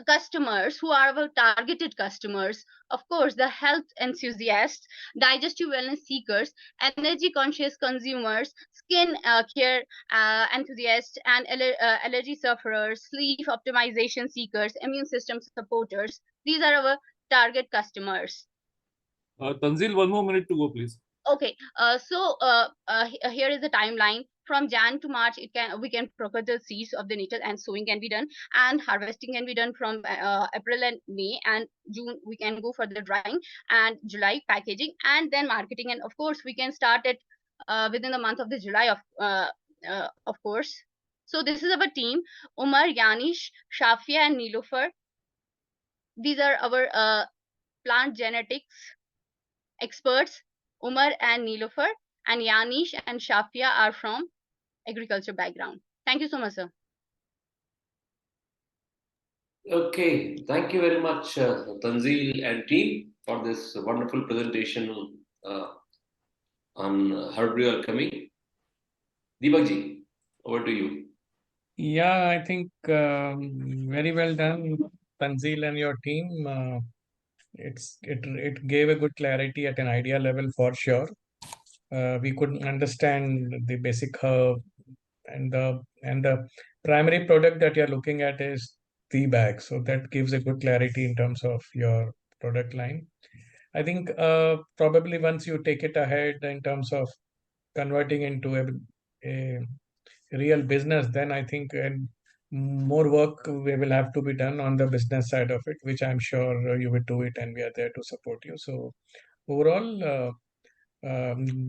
customers, who are our targeted customers, of course, the health enthusiasts, digestive wellness seekers, energy conscious consumers, skin care enthusiasts, and allergy sufferers, sleep optimization seekers, immune system supporters. These are our target customers. Tanzil, one more minute to go, please. Okay, here is the timeline. From Jan to March, we can procure the seeds of the natal, and sowing can be done, and harvesting can be done from April and May, and June we can go for the drying, and July packaging, and then marketing. And of course, we can start it within the month of the July of course. So this is our team: Umar, Yanish, Shafia, and Nilofer. These are our plant genetics experts. Umar and Nilofer, and Yanish and Shafia are from agriculture background. Thank you so much, sir. Okay, thank you very much, Tanzil and team, for this wonderful presentation on herbal alchemy. Deepakji, over to you. Yeah, I think very well done, Tanzil and your team. It gave a good clarity at an idea level for sure. We could understand the basic herb, and the primary product that you're looking at is tea bag. So that gives a good clarity in terms of your product line. I think probably once you take it ahead in terms of converting into a real business, then I think more work will have to be done on the business side of it, which I'm sure you will do it, and we are there to support you. So overall,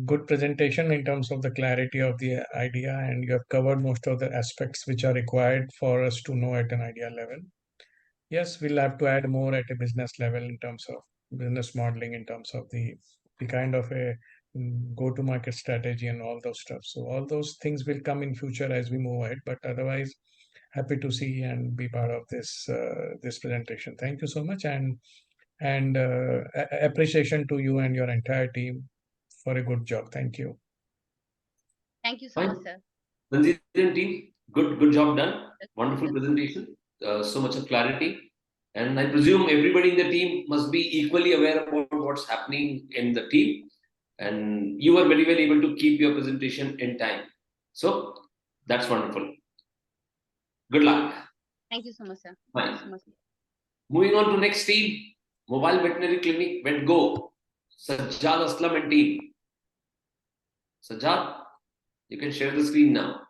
good presentation in terms of the clarity of the idea, and you have covered most of the aspects which are required for us to know at an idea level. Yes, we'll have to add more at a business level in terms of business modeling, in terms of the kind of a go-to-market strategy and all those stuff. So all those things will come in future as we move ahead. But otherwise, happy to see and be part of this this presentation. Thank you so much, and appreciation to you and your entire team for a good job. Thank you. Thank you so much, sir. Ranjit and team, good job done. Wonderful presentation. So much of clarity. And I presume everybody in the team must be equally aware about what's happening in the team. And you were very well able to keep your presentation in time. So that's wonderful. Good luck. Thank you so much, sir. Fine. Thank you so much. Moving on to next team, Mobile Veterinary Clinic went go. Sajjad Aslam and team. Sajjad, you can share the screen now.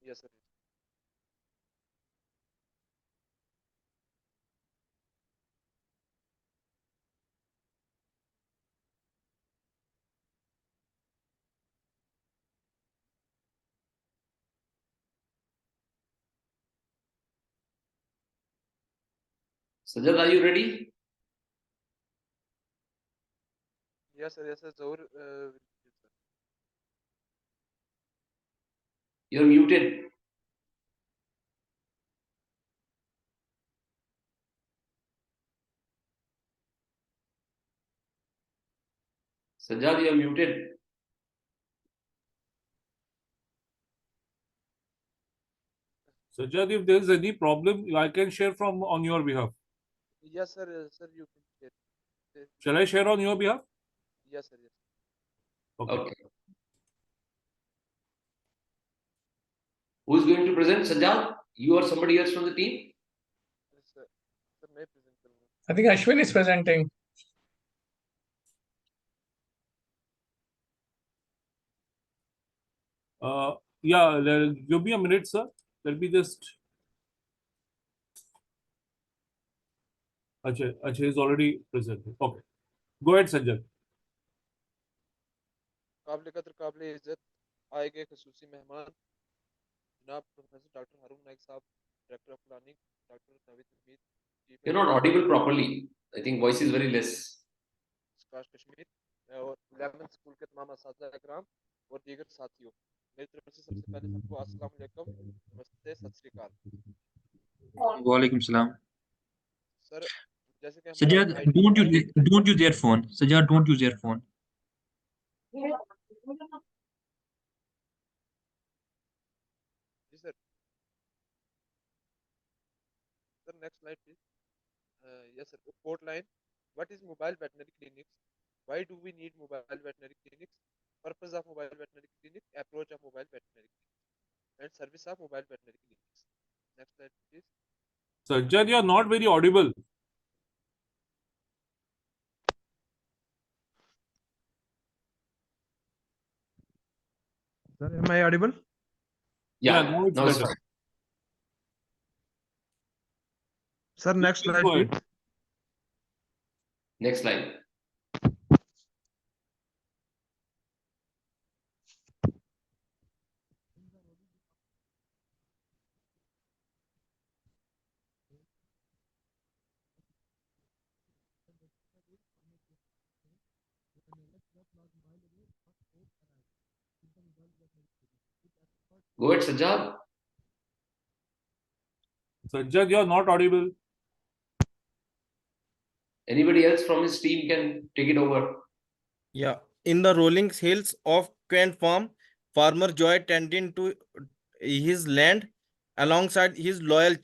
Yes, sir. Sajjad, are you ready? Yes, sir. Yes, sir. Zohar, You're muted. Sajjad, you're muted. Sajjad, if there is any problem, I can share from on your behalf. yes, sir. Sir, you can share. Shall I share on your behalf? Yes, sir. Yes. Okay. Who is going to present? Sajjad? You or somebody else from the team? Yes, sir. Sir, मैं present करूँगा. I think Ashwin is presenting. Yeah, give me a minute, sir. Let me just. Ajay is already presented. Okay. Go ahead, Sajjad. काबिल कदर काबिल इज्जत आए गए खसूसी मेहमान जनाब प्रोफेसर डॉक्टर हारून नाइक साहब director of planning doctor Naveed Hamid chief You're not audible properly. I think voice is very less. SKUAST Kashmir और 11 स्कूल के तमाम असातिज़ा इकराम और दीगर साथियों मेरी तरफ से सबसे पहले सबको अस्सलाम वालेकुम नमस्ते सत श्री अकाल. वालेकुम सलाम. सर जैसे कि Sajjad, don't use your phone. Sajjad, don't use your phone. जी sir. Sir next slide please. yes sir. Report line. What is mobile veterinary clinics? Why do we need mobile veterinary clinics? Purpose of mobile veterinary clinic, approach of mobile veterinary clinic, and service of mobile veterinary clinics. Next slide please. Sajjad, you are not very audible. Sir, am I audible? Yeah, now it's now it's better. fine. Sir, next slide Go ahead. please. Next slide. Go ahead, Sajjad. Sajjad, you are not audible. Anybody else from his team can take it over. Yeah, in the rolling hills of Quaint Farm, farmer Joy tending to his land alongside his loyal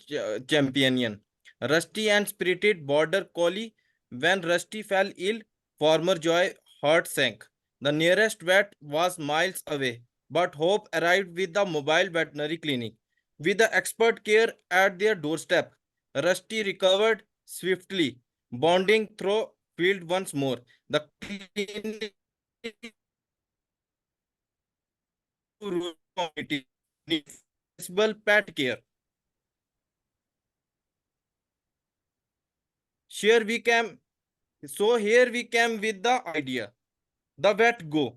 champion, Rusty and spirited border collie. When Rusty fell ill, farmer Joy heart sank. The nearest vet was miles away, but hope arrived with the mobile veterinary clinic. With the expert care at their doorstep, Rusty recovered swiftly, bonding through field once more. The clinic community needs accessible pet care. Here we came. So here we came with the idea. The vet go.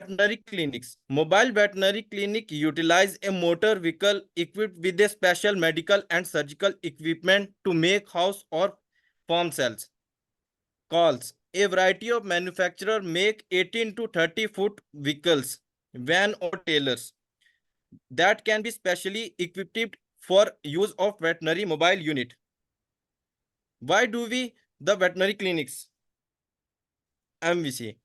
Veterinary clinics. Mobile veterinary clinic utilize a motor vehicle equipped with a special medical and surgical equipment to make house or farm cells calls. A variety of manufacturers make 18 to 30-foot vehicles, van or trailers that can be specially equipped for use of veterinary mobile unit. Why do we the veterinary clinics? MVC.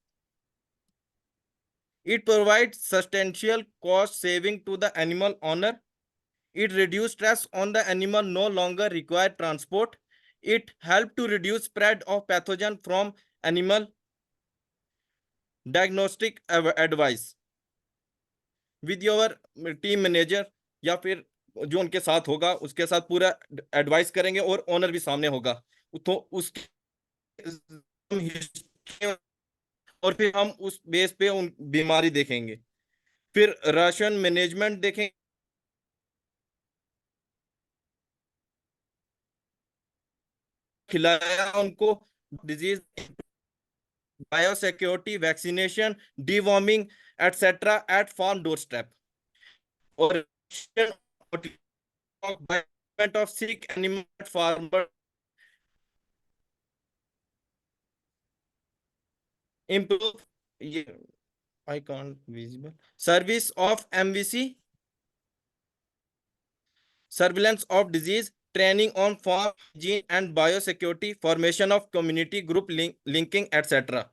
It provides substantial cost saving to the animal owner. It reduces stress on the animal, no longer require transport. It helps to reduce spread of pathogen from animal. Diagnostic advice with your team manager या फिर जो उनके साथ होगा उसके साथ पूरा advice करेंगे और ओनर भी सामने होगा तो उसके और फिर हम उस बेस पे उन बीमारी देखेंगे फिर राशन मैनेजमेंट देखेंगे खिलाया उनको disease biosecurity, vaccination, deworming, etc. at farm doorstep. Or of sick animal farmer improve. I can't visible service of MVC, surveillance of disease, training on farm hygiene and biosecurity, formation of community group linking, etc.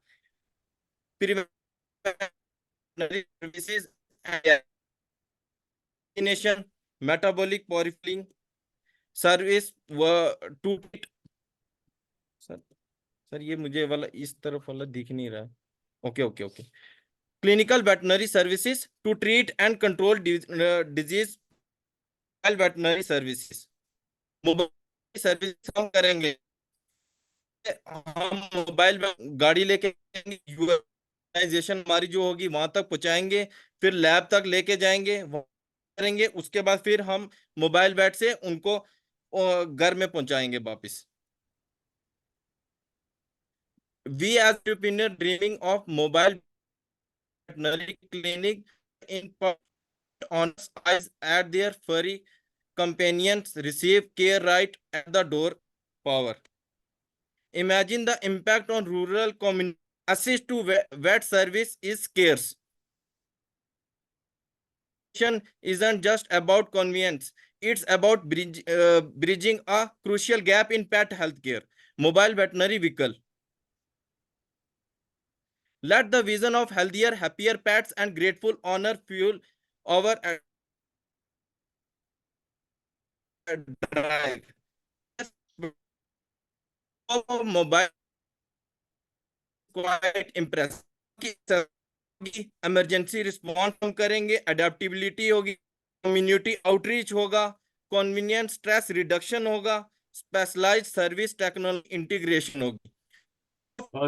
Services and vaccination, metabolic profiling, service to sir ये मुझे वाला इस तरफ वाला दिख नहीं रहा okay okay okay clinical veterinary services to treat and control disease veterinary services mobile service हम करेंगे हम मोबाइल गाड़ी लेके ऑर्गेनाइजेशन हमारी जो होगी वहां तक पहुंचाएंगे फिर लैब तक लेके जाएंगे करेंगे उसके बाद फिर हम मोबाइल वेट से उनको घर में पहुंचाएंगे वापस We as entrepreneur dreaming of mobile veterinary clinic in on eyes at their furry companions receive care right at the door power. Imagine the impact on rural community. Access to vet service is scarce. Isn't just about convenience. It's about bridging a crucial gap in pet healthcare. Mobile veterinary vehicle. Let the vision of healthier, happier pets and grateful owner fuel our drive. Mobile quite impressive. Emergency response हम करेंगे adaptability होगी community outreach होगा convenience stress reduction होगा specialised service technology integration होगी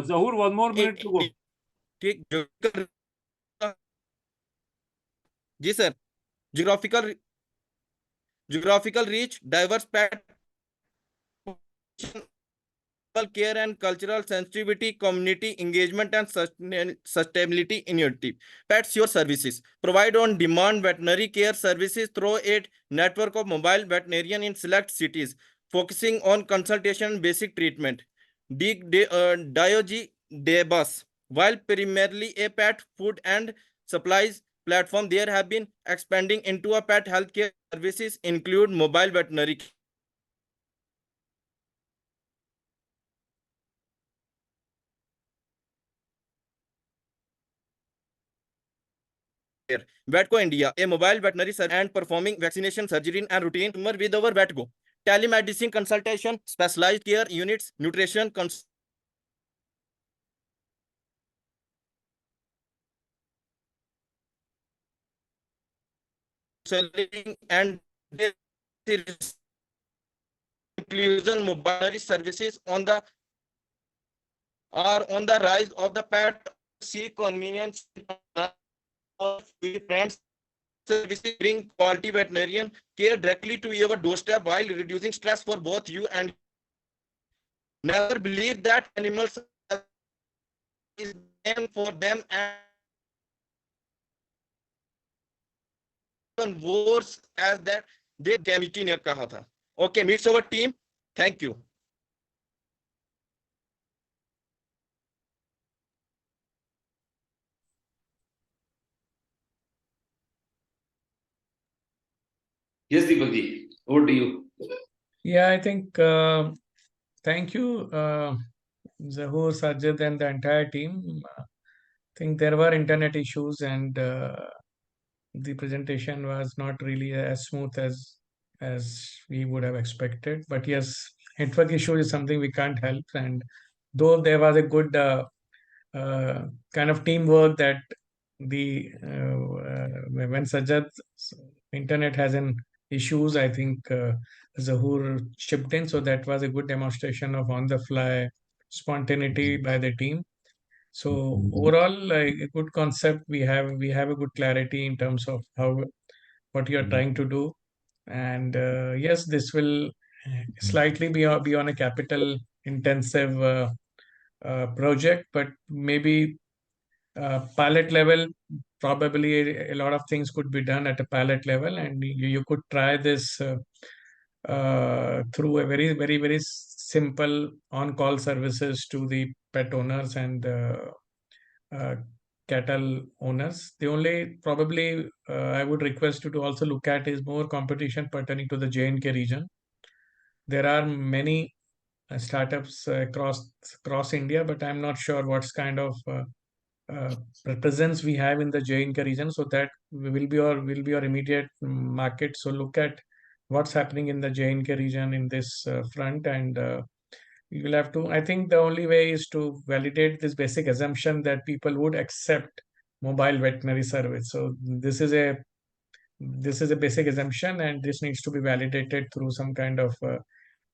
Zahur, one more minute to go. ठीक जी sir geographical reach diverse pet care and cultural sensitivity, community engagement and sustainability initiative. Pets Your Services provide on-demand veterinary care services through a network of mobile veterinarian in select cities, focusing on consultation and basic treatment. Diogi Debus, while primarily a pet food and supplies platform, there have been expanding into a pet healthcare services include mobile veterinary care. Vetco India, a mobile veterinary service and performing vaccination, surgery and routine with our Vetco. Telemedicine consultation, specialized care units, nutrition selling and inclusion mobile services on the rise of the pet see convenience friends services bring quality veterinarian care directly to your doorstep while reducing stress for both you and never believe that animals is them for them and even worse as that they committee ने कहा था. Okay, meets our team. Thank you. Yes, Deepakji, over to you. Yeah, I think thank you, Zahur, Sajid, and the entire team. I think there were internet issues, and the presentation was not really as smooth as we would have expected. But yes, network issue is something we can't help. And though there was a good kind of teamwork that when Sajad's internet has an issues, I think Zahur chipped in. So that was a good demonstration of on the fly spontaneity by the team. So overall, like a good concept. We have a good clarity in terms of what you are trying to do, and yes, this will slightly be on a capital intensive project, but maybe pilot level. Probably a lot of things could be done at a pilot level, and you could try this through a very simple on-call services to the pet owners and uh, cattle owners. The only probably I would request you to also look at is more competition pertaining to the J&K region. There are many startups across India, but I'm not sure what's kind of uh, presence we have in the J&K region. So that will be our immediate market. So look at what's happening in the J&K region in this front, and you will have to. I think the only way is to validate this basic assumption that people would accept mobile veterinary service. So this is a basic assumption, and this needs to be validated through some kind of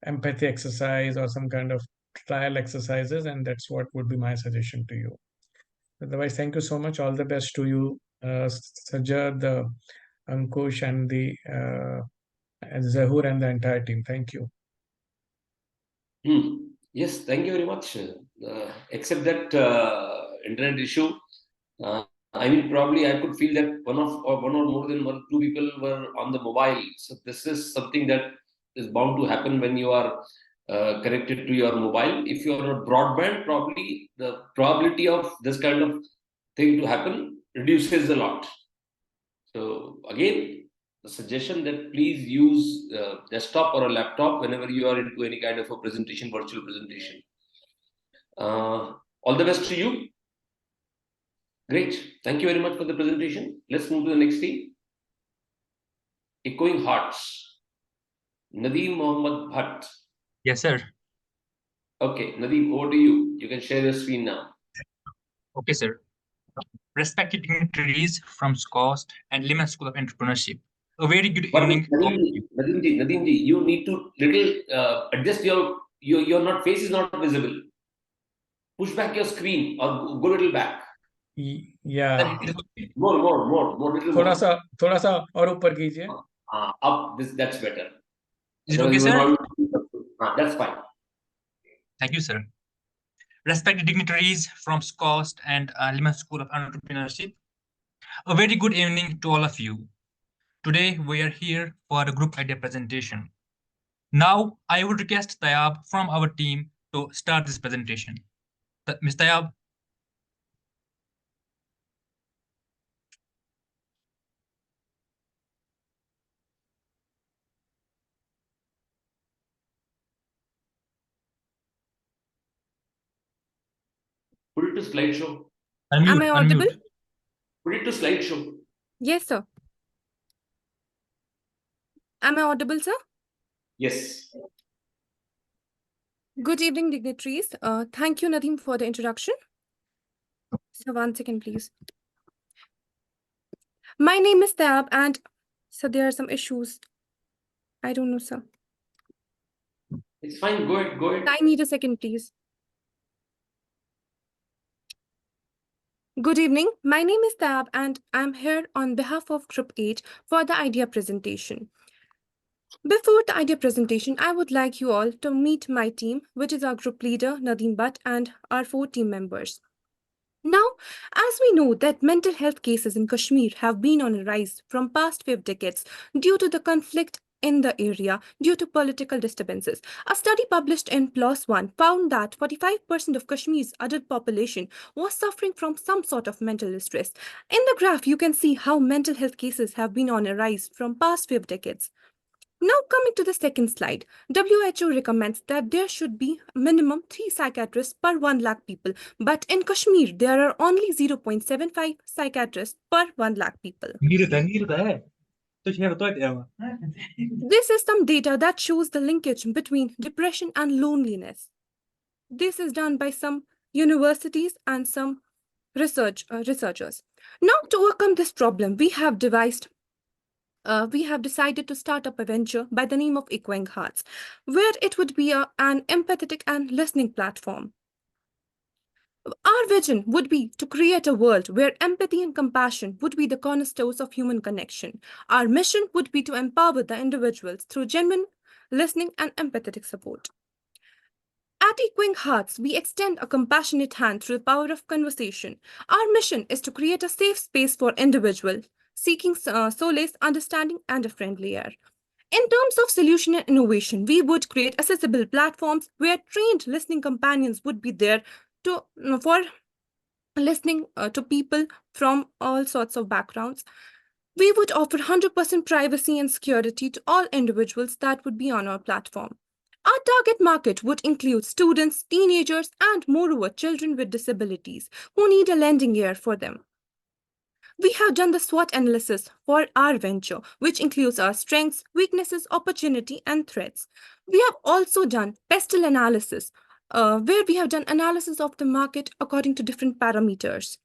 empathy exercise or some kind of trial exercises, and that's what would be my suggestion to you. Otherwise, thank you so much. All the best to you, Sajjad, Ankush, and Zahur, and the entire team. Thank you. Yes, thank you very much. Except that internet issue, I mean, probably I could feel that one or more than two people were on the mobile. So this is something that is bound to happen when you are connected to your mobile. If you are on broadband, probably the probability of this kind of thing to happen reduces a lot. So again, the suggestion that please use desktop or a laptop whenever you are into any kind of a presentation, virtual presentation. All the best to you. Great. Thank you very much for the presentation. Let's move to the next team. Echoing Hearts. Nadeem Mohammed Bhatt. Yes, sir. Okay, Nadeem, over to you. You can share your screen now. Okay, sir. Respected dignitaries from SKUAST and Lemon School of Entrepreneurship. A very good evening. Nadeem ji, you need to little adjust your face is not visible. Push back your screen or go a little back. Yeah. More, little more. थोड़ा सा और ऊपर कीजिए. Up. That's better. Is it okay, sir? That's fine. Thank you, sir. Respected dignitaries from SKUAST and Lemon School of Entrepreneurship. A very good evening to all of you. Today, we are here for a group idea presentation. Now, I would request Tayab from our team to start this presentation. Ms. Tayab. Put it to slideshow. Am I audible? Unmute. Put it to slideshow. Yes, sir. Am I audible, sir? Yes. Good evening, dignitaries. Thank you, Nadeem, for the introduction. So 1 second, please. My name is Tab, and So there are some issues. I don't know, sir. It's fine. Go ahead. Go ahead. I need a second, please. Good evening. My name is Tab, and I'm here on behalf of Group 8 for the idea presentation. Before the idea presentation, I would like you all to meet my team, which is our group leader, Nadeem Butt, and our 4 team members. Now, as we know that mental health cases in Kashmir have been on a rise from past 5 decades due to the conflict in the area due to political disturbances. A study published in PLOS ONE found that 45% of Kashmir's adult population was suffering from some sort of mental distress. In the graph, you can see how mental health cases have been on a rise from past 5 decades. Now coming to the second slide, WHO recommends that there should be minimum 3 psychiatrists per 1 lakh people, but in Kashmir, there are only 0.75 psychiatrists per 1 lakh people. This is some data that shows the linkage between depression and loneliness. This is done by some universities and some researchers. Now, to overcome this problem, we have decided to start up a venture by the name of Echoing Hearts, where it would be an empathetic and listening platform. Our vision would be to create a world where empathy and compassion would be the cornerstones of human connection. Our mission would be to empower the individuals through genuine listening and empathetic support. At Echoing Hearts, we extend a compassionate hand through the power of conversation. Our mission is to create a safe space for individuals seeking solace, understanding, and a friendly air. In terms of solution and innovation, we would create accessible platforms where trained listening companions would be there for listening to people from all sorts of backgrounds. We would offer 100% privacy and security to all individuals that would be on our platform. Our target market would include students, teenagers, and moreover, children with disabilities who need a lending ear for them. We have done the SWOT analysis for our venture, which includes our strengths, weaknesses, opportunity, and threats. We have also done pestle analysis, where we have done analysis of the market according to different parameters.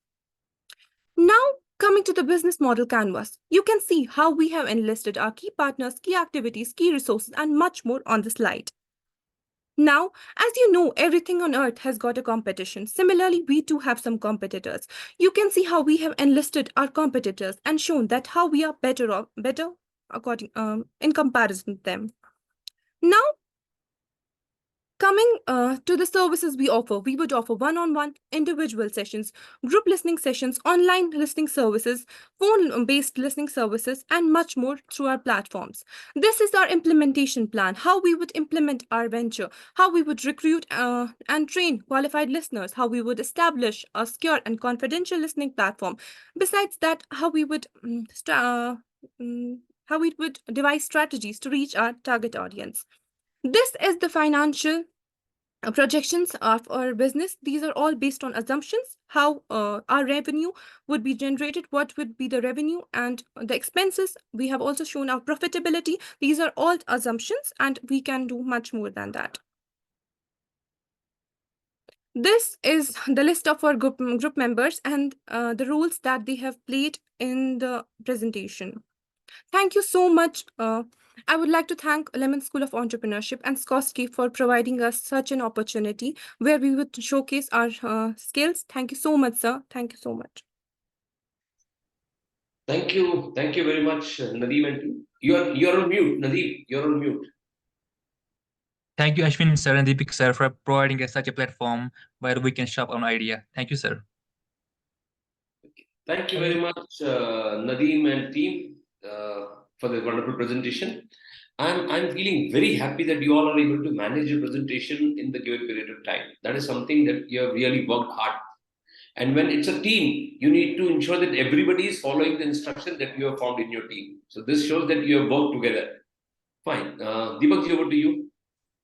Now, coming to the business model canvas, you can see how we have enlisted our key partners, key activities, key resources, and much more on the slide. Now, as you know, everything on earth has got a competition. Similarly, we too have some competitors. You can see how we have enlisted our competitors and shown that how we are better according in comparison to them. Now, coming to the services we offer, we would offer one-on-one individual sessions, group listening sessions, online listening services, phone-based listening services, and much more through our platforms. This is our implementation plan, how we would implement our venture, how we would recruit and train qualified listeners, how we would establish a secure and confidential listening platform. Besides that, how we would devise strategies to reach our target audience. This is the financial projections of our business. These are all based on assumptions, how our revenue would be generated, what would be the revenue and the expenses. We have also shown our profitability. These are all assumptions and we can do much more than that. This is the list of our group members and the roles that they have played in the presentation. Thank you so much. I would like to thank Lemon School of Entrepreneurship and SKUAST-K for providing us such an opportunity where we would showcase our skills. Thank you so much, sir. Thank you so much. Thank you. Thank you very much, Nadeem. And you're on mute, Nadeem. You're on mute. Thank you, Ashwin sir and Deepik sir, for providing us such a platform where we can shop our idea. Thank you, sir. Thank you very much, Nadeem and team, for the wonderful presentation. I'm feeling very happy that you all are able to manage your presentation in the given period of time. That is something that you have really worked hard. And when it's a team, you need to ensure that everybody is following the instruction that you have found in your team. So this shows that you have worked together. Fine. Deepak, over to you.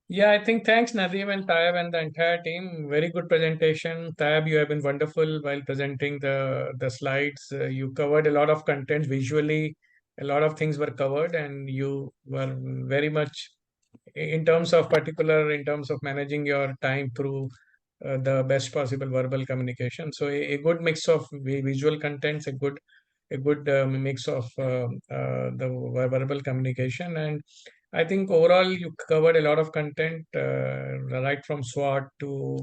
Yeah, I think thanks Nadeem and Taib and the entire team. Very good presentation. Taib, you have been wonderful while presenting the slides. You covered a lot of content visually. A lot of things were covered, and you were very much in terms of managing your time through the best possible verbal communication. So a good mix of visual contents, a a good mix of the verbal communication. And I think overall you covered a lot of content, right from SWOT to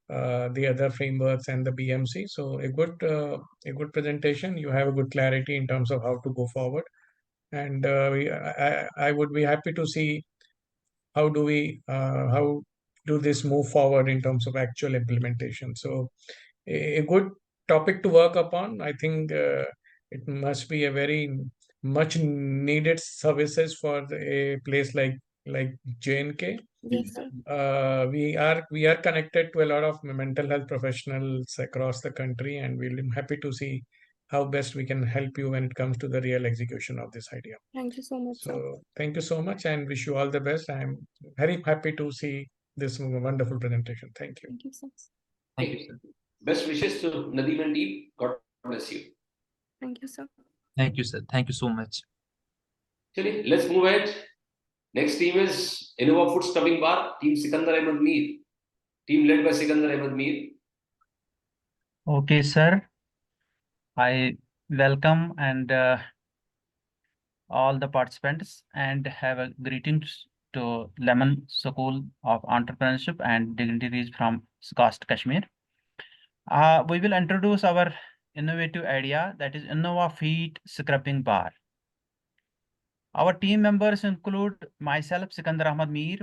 the other frameworks and the BMC. So a good presentation. You have a good clarity in terms of how to go forward. And I would be happy to see how do this move forward in terms of actual implementation. So a good topic to work upon. I think it must be a very much needed services for a place like J&K. Yes, sir. We are connected to a lot of mental health professionals across the country, and we're happy to see how best we can help you when it comes to the real execution of this idea. Thank you so much, sir. So thank you so much and wish you all the best. I'm very happy to see this wonderful presentation. Thank you. Thank you, sir. Thank you, sir. Best wishes to Nadeem and team. God bless you. Thank you, sir. Thank you, sir. Thank you so much. Chali, let's move ahead. Next team is Innova Food Stubbing Bar, Team Sikandar Ahmed Mir. Team led by Sikandar Ahmed Mir. Okay, sir. I welcome and all the participants and have a greetings to Lemon School of Entrepreneurship and Dignitaries from SKUAST-Kashmir. We will introduce our innovative idea, that is Innova Feet Scrubbing Bar. Our team members include myself, Sikandar Ahmed Mir,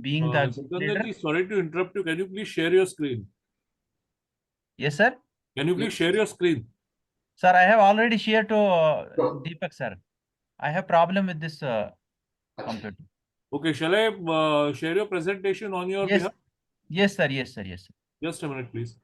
being the leader. Sikandarji, sorry to interrupt you. Can you please share your screen? Yes, sir. Can you please share your screen? Sir, I have already shared to Deepak, sir. I have problem with this computer. Okay, shall I share your presentation on your behalf? Yes, sir. Yes, sir. Yes, sir. Just a minute, please.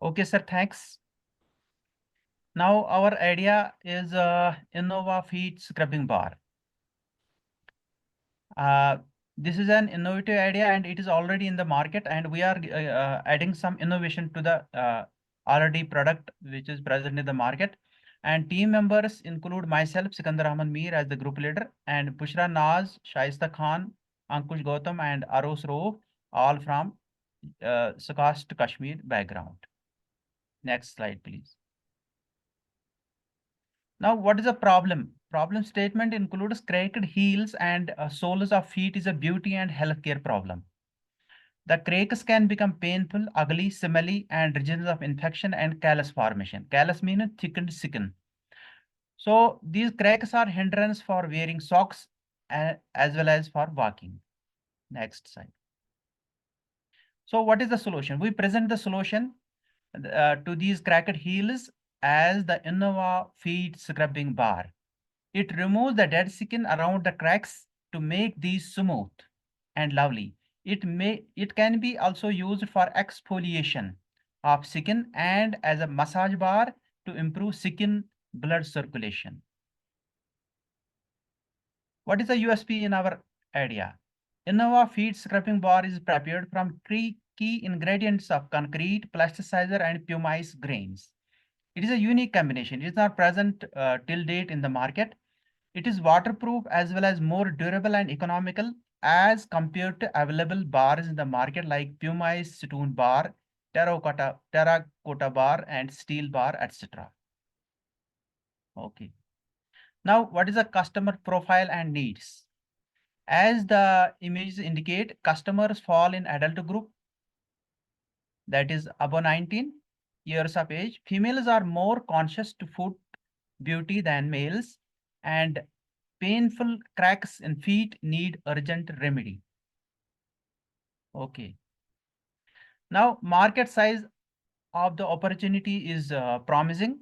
Okay, sir. Thanks. Now our idea is Innova Feet Scrubbing Bar. This is an innovative idea and it is already in the market, and we are adding some innovation to the already product which is present in the market. And team members include myself, Sikandar Ahmed Mir, as the group leader, and Bushra Naz, Shaista Khan, Ankush Gautam, and Aros Roof, all from SKUAST-Kashmir background. Next slide, please. Now, what is the problem? Problem statement includes cracked heels and soles of feet is a beauty and healthcare problem. The cracks can become painful, ugly, smelly, and regions of infection and callus formation. Callus means thickened skin. So these cracks are hindrance for wearing socks as well as for walking. Next slide. So what is the solution? We present the solution to these cracked heels as the Innova Feet Scrubbing Bar. It removes the dead skin around the cracks to make these smooth and lovely. It can be also used for exfoliation of skin and as a massage bar to improve skin blood circulation. What is the USP in our idea? Innova Feet Scrubbing Bar is prepared from three key ingredients of concrete, plasticizer, and pumice grains. It is a unique combination. It is not present till date in the market. It is waterproof as well as more durable and economical as compared to available bars in the market like pumice stone bar, terracotta bar, and steel bar, etc. Okay. Now, what is the customer profile and needs? As the images indicate, customers fall in adult group, that is above 19 years of age. Females are more conscious to foot beauty than males, and painful cracks in feet need urgent remedy. Okay. Now, market size of the opportunity is promising.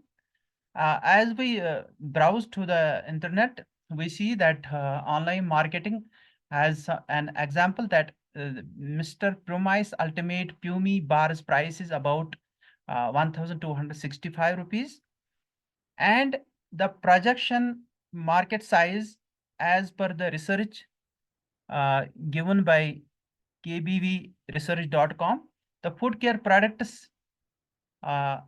As we browse to the internet, we see that online marketing has an example that Mr. Promise Ultimate Pumi Bar's price is about 1,265 rupees. And the projection market size as per the research given by kbvresearch.com, the food care products are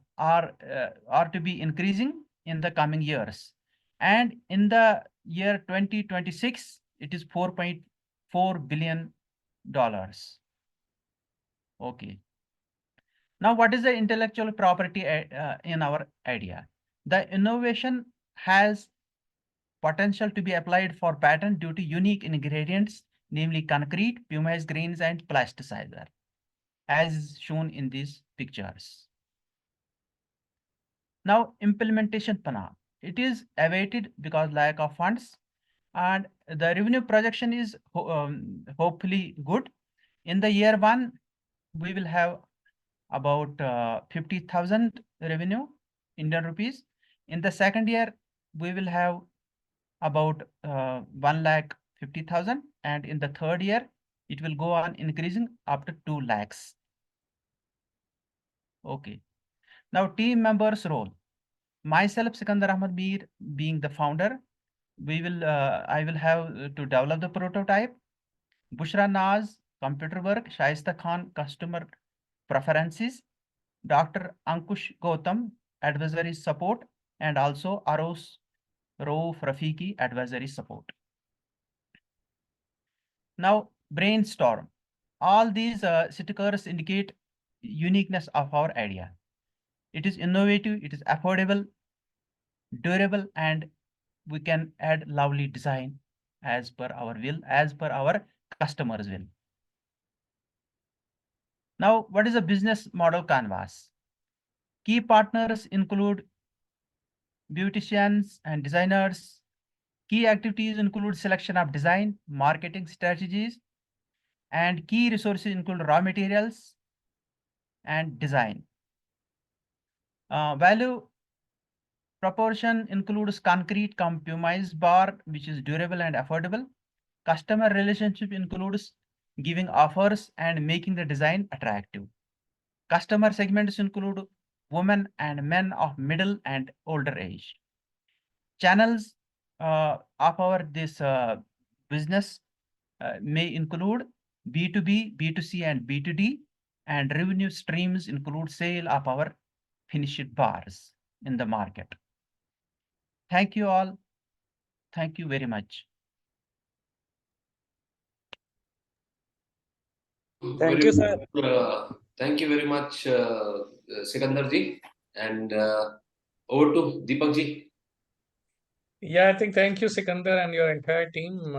to be increasing in the coming years. And in the year 2026, it is $4.4 billion. Okay. Now, what is the intellectual property in our idea? The innovation has potential to be applied for patent due to unique ingredients, namely concrete, pumice grains, and plasticizer, as shown in these pictures. Now, implementation plan. It is awaited because lack of funds, and the revenue projection is hopefully good. In the year one, we will have about 50,000 revenue Indian rupees. In the second year, we will have about 1,50,000, and in the third year, it will go on increasing up to 2 lakhs. Okay. Now, team members' role. Myself, Sikandar Ahmed Mir, being the founder, I will have to develop the prototype. Bushra Naz, computer work. Shaista Khan, customer preferences. Dr. Ankush Gautam, advisory support, and also Aros Rauf Rafiki, advisory support. Now, brainstorm. All these stickers indicate uniqueness of our idea. It is innovative, it is affordable, durable, and we can add lovely design as per our will, as per our customers' will. Now, what is a business model canvas? Key partners include beauticians and designers. Key activities include selection of design, marketing strategies, and key resources include raw materials and design. Value proportion includes concrete pumice bar, which is durable and affordable. Customer relationship includes giving offers and making the design attractive. Customer segments include women and men of middle and older age. Channels of this business may include B2B, B2C, and B2D, and revenue streams include sale of our finished bars in the market. Thank you all. Thank you very much. Thank you, sir. Thank you very much, Sikandar ji. And over to Deepak ji. Yeah, I think thank you, Sikandar, and your entire team.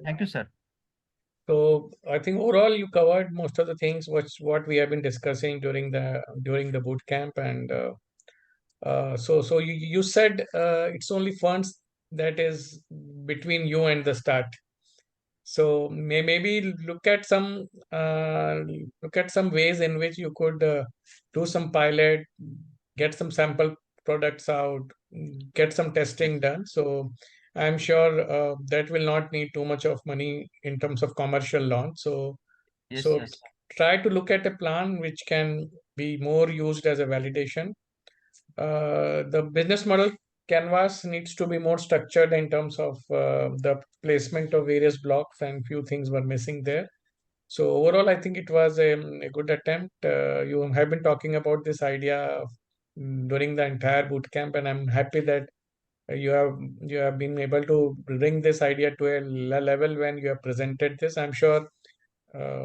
Thank you, sir. So I think overall you covered most of the things what we have been discussing during the boot camp, and so you said it's only funds that is between you and the start. So maybe look at some ways in which you could do some pilot, get some sample products out, get some testing done. So I'm sure that will not need too much of money in terms of commercial launch. So Yes, so yes. try to look at a plan which can be more used as a validation. The business model canvas needs to be more structured in terms of the placement of various blocks, and few things were missing there. So overall, I think it was a good attempt. You have been talking about this idea during the entire boot camp, and I'm happy that you have been able to bring this idea to a level when you have presented this. I'm sure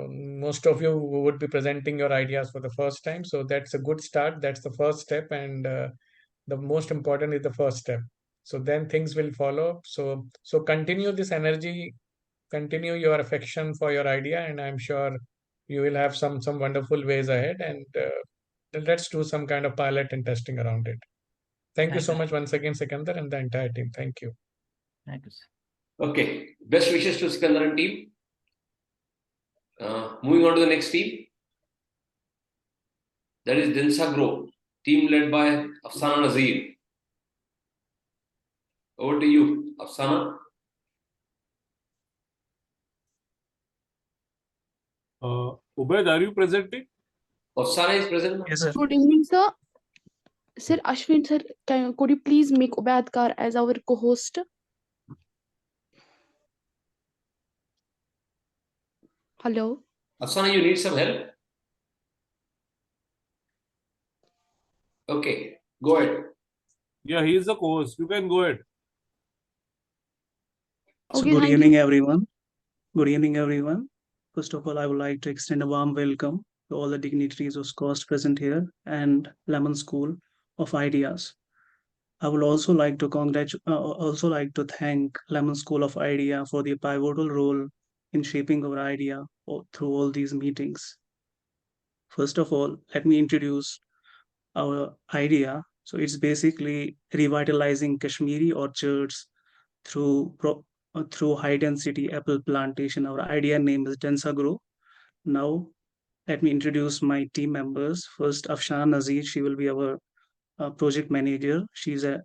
most of you would be presenting your ideas for the first time, so that's a good start. That's the first step, and the most important is the first step. So then things will follow. So continue this energy, continue your affection for your idea, and I'm sure you will have some wonderful ways ahead. And let's do some kind of pilot and testing around it. Thank you so much once again, Sikandar, and the entire team. Thank you. Thank you, sir. Okay, best wishes to Sikandar and team. Moving on to the next team. That is Dinsa Grow, team led by Afsana Nazir. Over to you, Afsana. Ubaid, are you presenting? Afsana is present. Yes, sir. Good evening, sir. Sir Ashwin sir, could you please make Ubaid Kar as our co-host? Hello. Afsana, you need some help? Okay, go ahead. Yeah, he is the co-host. You can go ahead. Okay, So good thank evening, you. everyone. Good evening, everyone. First of all, I would like to extend a warm welcome to all the dignitaries of SKUAST present here and Lemon School of Ideas. I would also like to thank Lemon School of Idea for their pivotal role in shaping our idea through all these meetings. First of all, let me introduce our idea. So it's basically revitalizing Kashmiri orchards through high density apple plantation. Our idea name is Densa Grow. Now let me introduce my team members. First, Afshan Nazir, she will be our project manager. She's a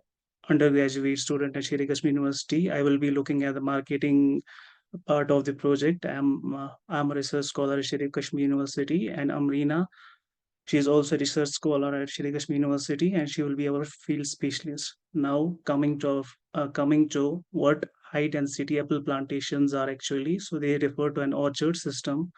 undergraduate student at Sher-e-Kashmir University. I will be looking at the marketing part of the project. I'm a research scholar at Sher-e-Kashmir University, and Amrina, she is also a research scholar at Sher-e-Kashmir University, and she will be our field specialist. Now, coming to what high density apple plantations are actually. So they refer to an orchard system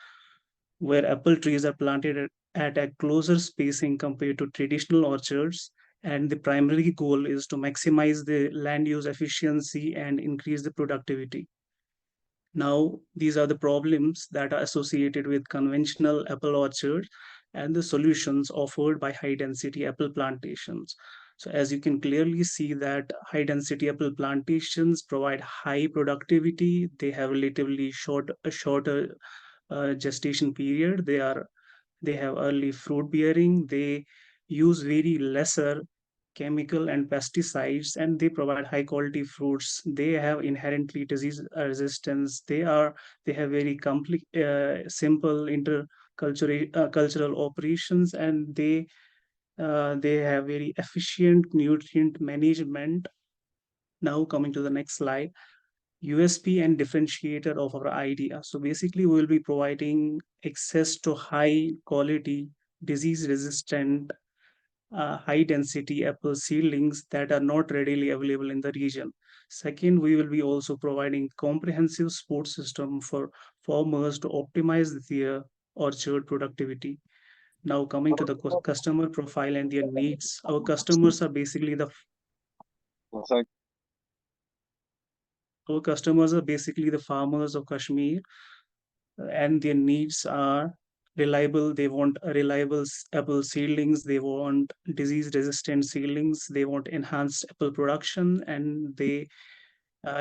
where apple trees are planted at a closer spacing compared to traditional orchards. And the primary goal is to maximize the land use efficiency and increase the productivity. Now, these are the problems that are associated with conventional apple orchards and the solutions offered by high density apple plantations. So as you can clearly see that high density apple plantations provide high productivity. They have relatively shorter gestation period. They have early fruit bearing. They use very lesser chemical and pesticides, and they provide high quality fruits. They have inherently disease resistance. They have very simple cultural operations, and they have very efficient nutrient management. Now coming to the next slide, USP and differentiator of our idea. So basically, we will be providing access to high quality, disease resistant, high density apple seedlings that are not readily available in the region. Second, we will be also providing comprehensive support system for farmers to optimize their orchard productivity. Now coming to the customer profile and their needs. Our customers are basically the farmers of Kashmir, and their needs are reliable. They want reliable apple seedlings. They want disease resistant seedlings. They want enhanced apple production, and they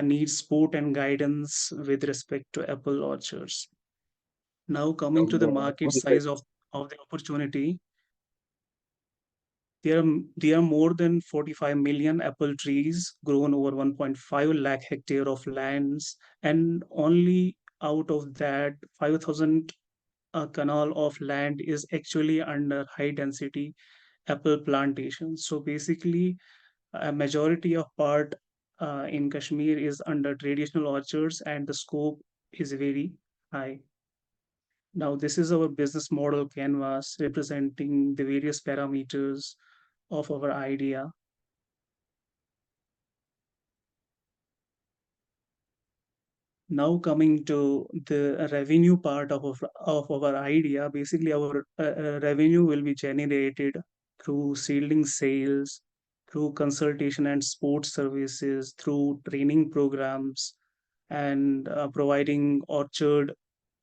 need support and guidance with respect to apple orchards. Now coming to the market size of the opportunity. There are more than 45 million apple trees grown over 1.5 lakh hectare of lands, and only out of that 5,000 canal of land is actually under high density apple plantations. So basically, a majority of part in Kashmir is under traditional orchards, and the scope is very high. Now, this is our business model canvas representing the various parameters of our idea. Now coming to the revenue part of our idea, basically our revenue will be generated through seedling sales, through consultation and support services, through training programs, and providing orchard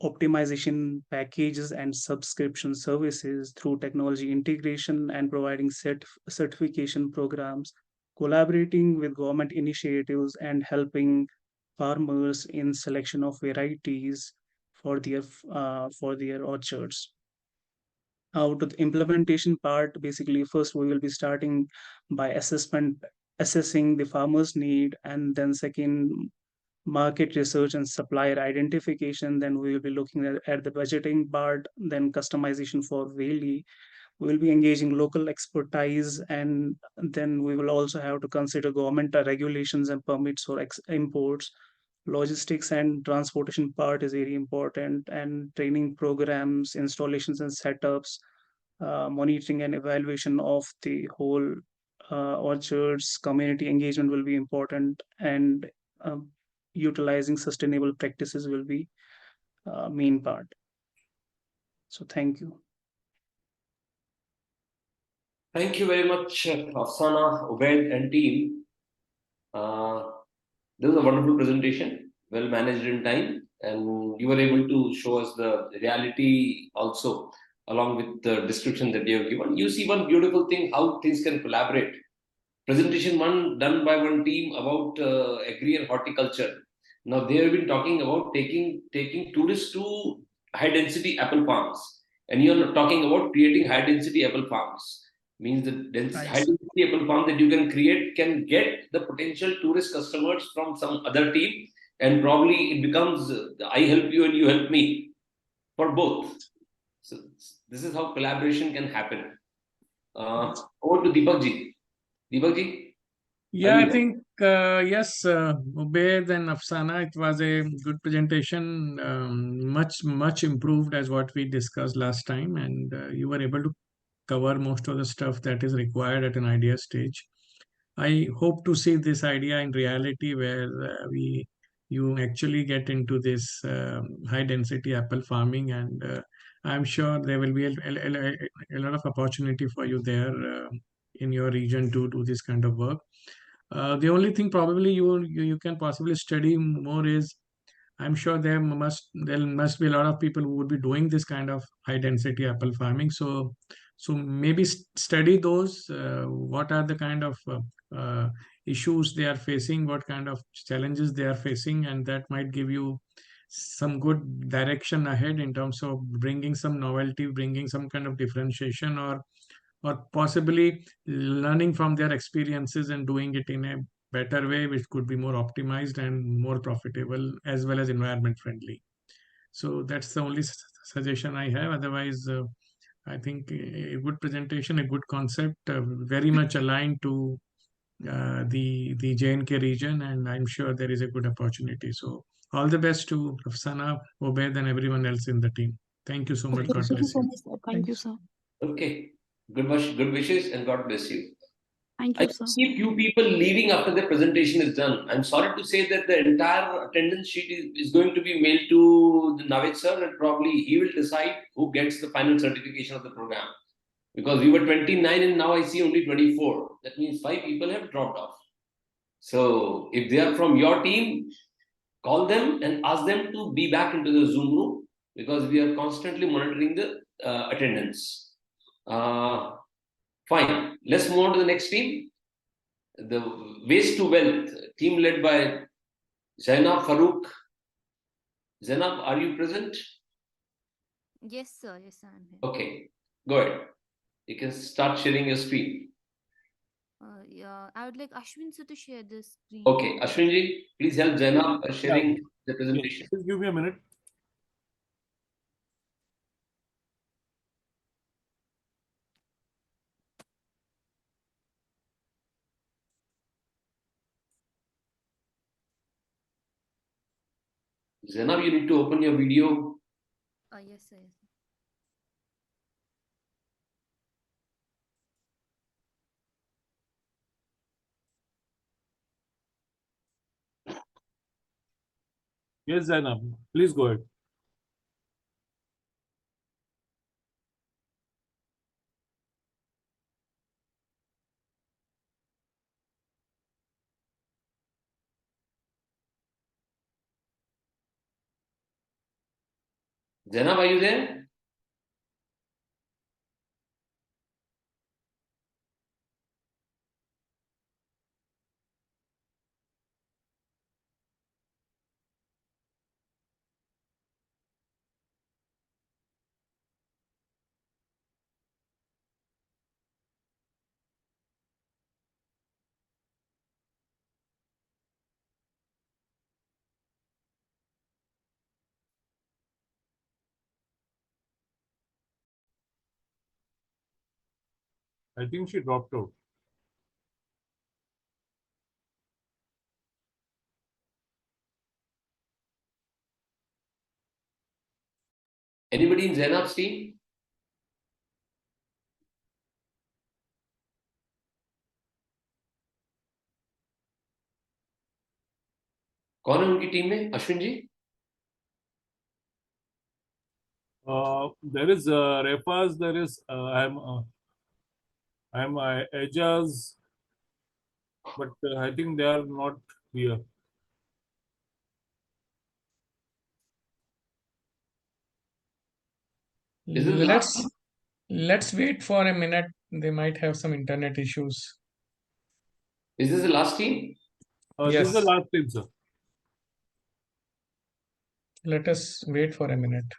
optimization packages and subscription services, through technology integration and providing certification programs, collaborating with government initiatives, and helping farmers in selection of varieties for their orchards. Now to the implementation part, basically first we will be starting by assessing the farmer's need, and then second, market research and supplier identification. Then we will be looking at the budgeting part, then customization for Whaley. We will be engaging local expertise, and then we will also have to consider government regulations and permits for imports. Logistics and transportation part is very important, and training programs, installations and setups, monitoring and evaluation of the whole orchards, community engagement will be important, and utilizing sustainable practices will be main part. So thank you. Thank you very much, Afsana, Obed, and team. This was a wonderful presentation, well managed in time, and you were able to show us the reality also, along with the description that you have given. You see one beautiful thing, how things can collaborate. Presentation one done by one team about agri and horticulture. Now they have been talking about taking tourists to high density apple farms, and you are talking about creating high density apple farms. Means the high density apple farm that you can create can get the potential tourist customers from some other team, and probably it becomes I help you and you help me for both. So this is how collaboration can happen. Over to Deepak ji. Deepak ji. Yeah, I think yes, Ubaid and Afsana, it was a good presentation, much improved as what we discussed last time, and you were able to cover most of the stuff that is required at an idea stage. I hope to see this idea in reality where you actually get into this high density apple farming, and I'm sure there will be a lot of opportunity for you there in your region to do this kind of work. The only thing probably you can possibly study more is, I'm sure there must be a lot of people who would be doing this kind of high density apple farming. So maybe study those. What are the kind of issues they are facing? What kind of challenges they are facing, and that might give you some good direction ahead in terms of bringing some novelty, bringing some kind of differentiation, or possibly learning from their experiences and doing it in a better way, which could be more optimized and more profitable as well as environment friendly. So that's the only suggestion I have. Otherwise, I think a good presentation, a good concept, very much aligned to the J&K region, and I'm sure there is a good opportunity. So all the best to Afsana, Obed, and everyone else in the team. Thank you so much. Okay, God thank you bless so you. much, sir. Thank you, sir. Okay. Good wishes, and God bless you. Thank I you, sir. see few people leaving after the presentation is done. I'm sorry to say that the entire attendance sheet is going to be mailed to Navid sir, and probably he will decide who gets the final certification of the program. Because we were 29 and now I see only 24. That means 5 people have dropped off. So if they are from your team, call them and ask them to be back into the Zoom room, because we are constantly monitoring the attendance. Fine. Let's move on to the next team. The Waste to Wealth team led by Zainab Farouk. Zainab, are you present? Yes, sir. Yes, sir, I'm here. Okay, go ahead. You can start sharing your screen. Yeah, I would like Ashwin sir to share the screen. Okay, Ashwinji, please help Zainab by sharing the presentation. Just give me a minute. Zainab, you need to open your video. Yes, sir. Yes, sir. Yes, Zainab, please go ahead. Zainab, are you there? I think she dropped out. Anybody in Zainab's team? कौन है उनकी team में? अश्विन जी? There is Refas, there is I'm Ejaz, but I think they are not here. Let's wait for a minute. They might have some internet issues. Is this the last team? This is the Yes. last team, sir. Let us wait for a minute.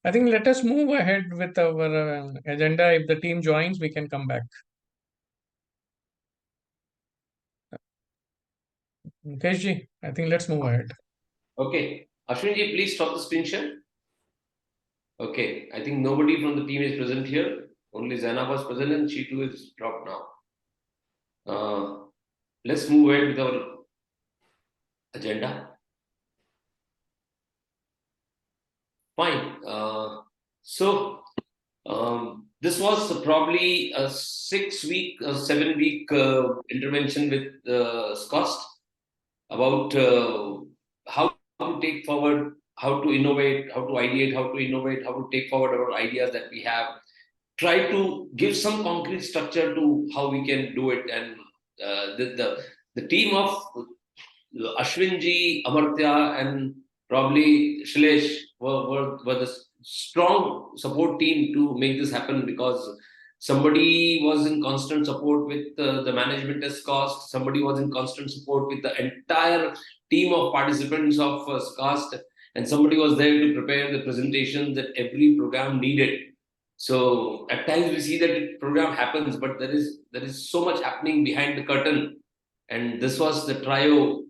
I think let us move ahead with our agenda. If the team joins, we can come back. Mukeshji, I think let's move ahead. Okay. Ashwin ji, please stop the screen share. Okay. I think nobody from the team is present here. Only Zainab was present and she too is dropped now. Let's move ahead with our agenda. Fine. This was probably a 6-week, 7-week intervention with SKUAST about how to take forward, how to innovate, how to ideate, how to innovate, how to take forward our ideas that we have. Try to give some concrete structure to how we can do it. And the team of Ashwin ji, Amartya, and probably Shailesh were the strong support team to make this happen, because somebody was in constant support with the management as SKUAST, somebody was in constant support with the entire team of participants of SKUAST, and somebody was there to prepare the presentation that every program needed. So at times we see that the program happens, but there is so much happening behind the curtain, and this was the trio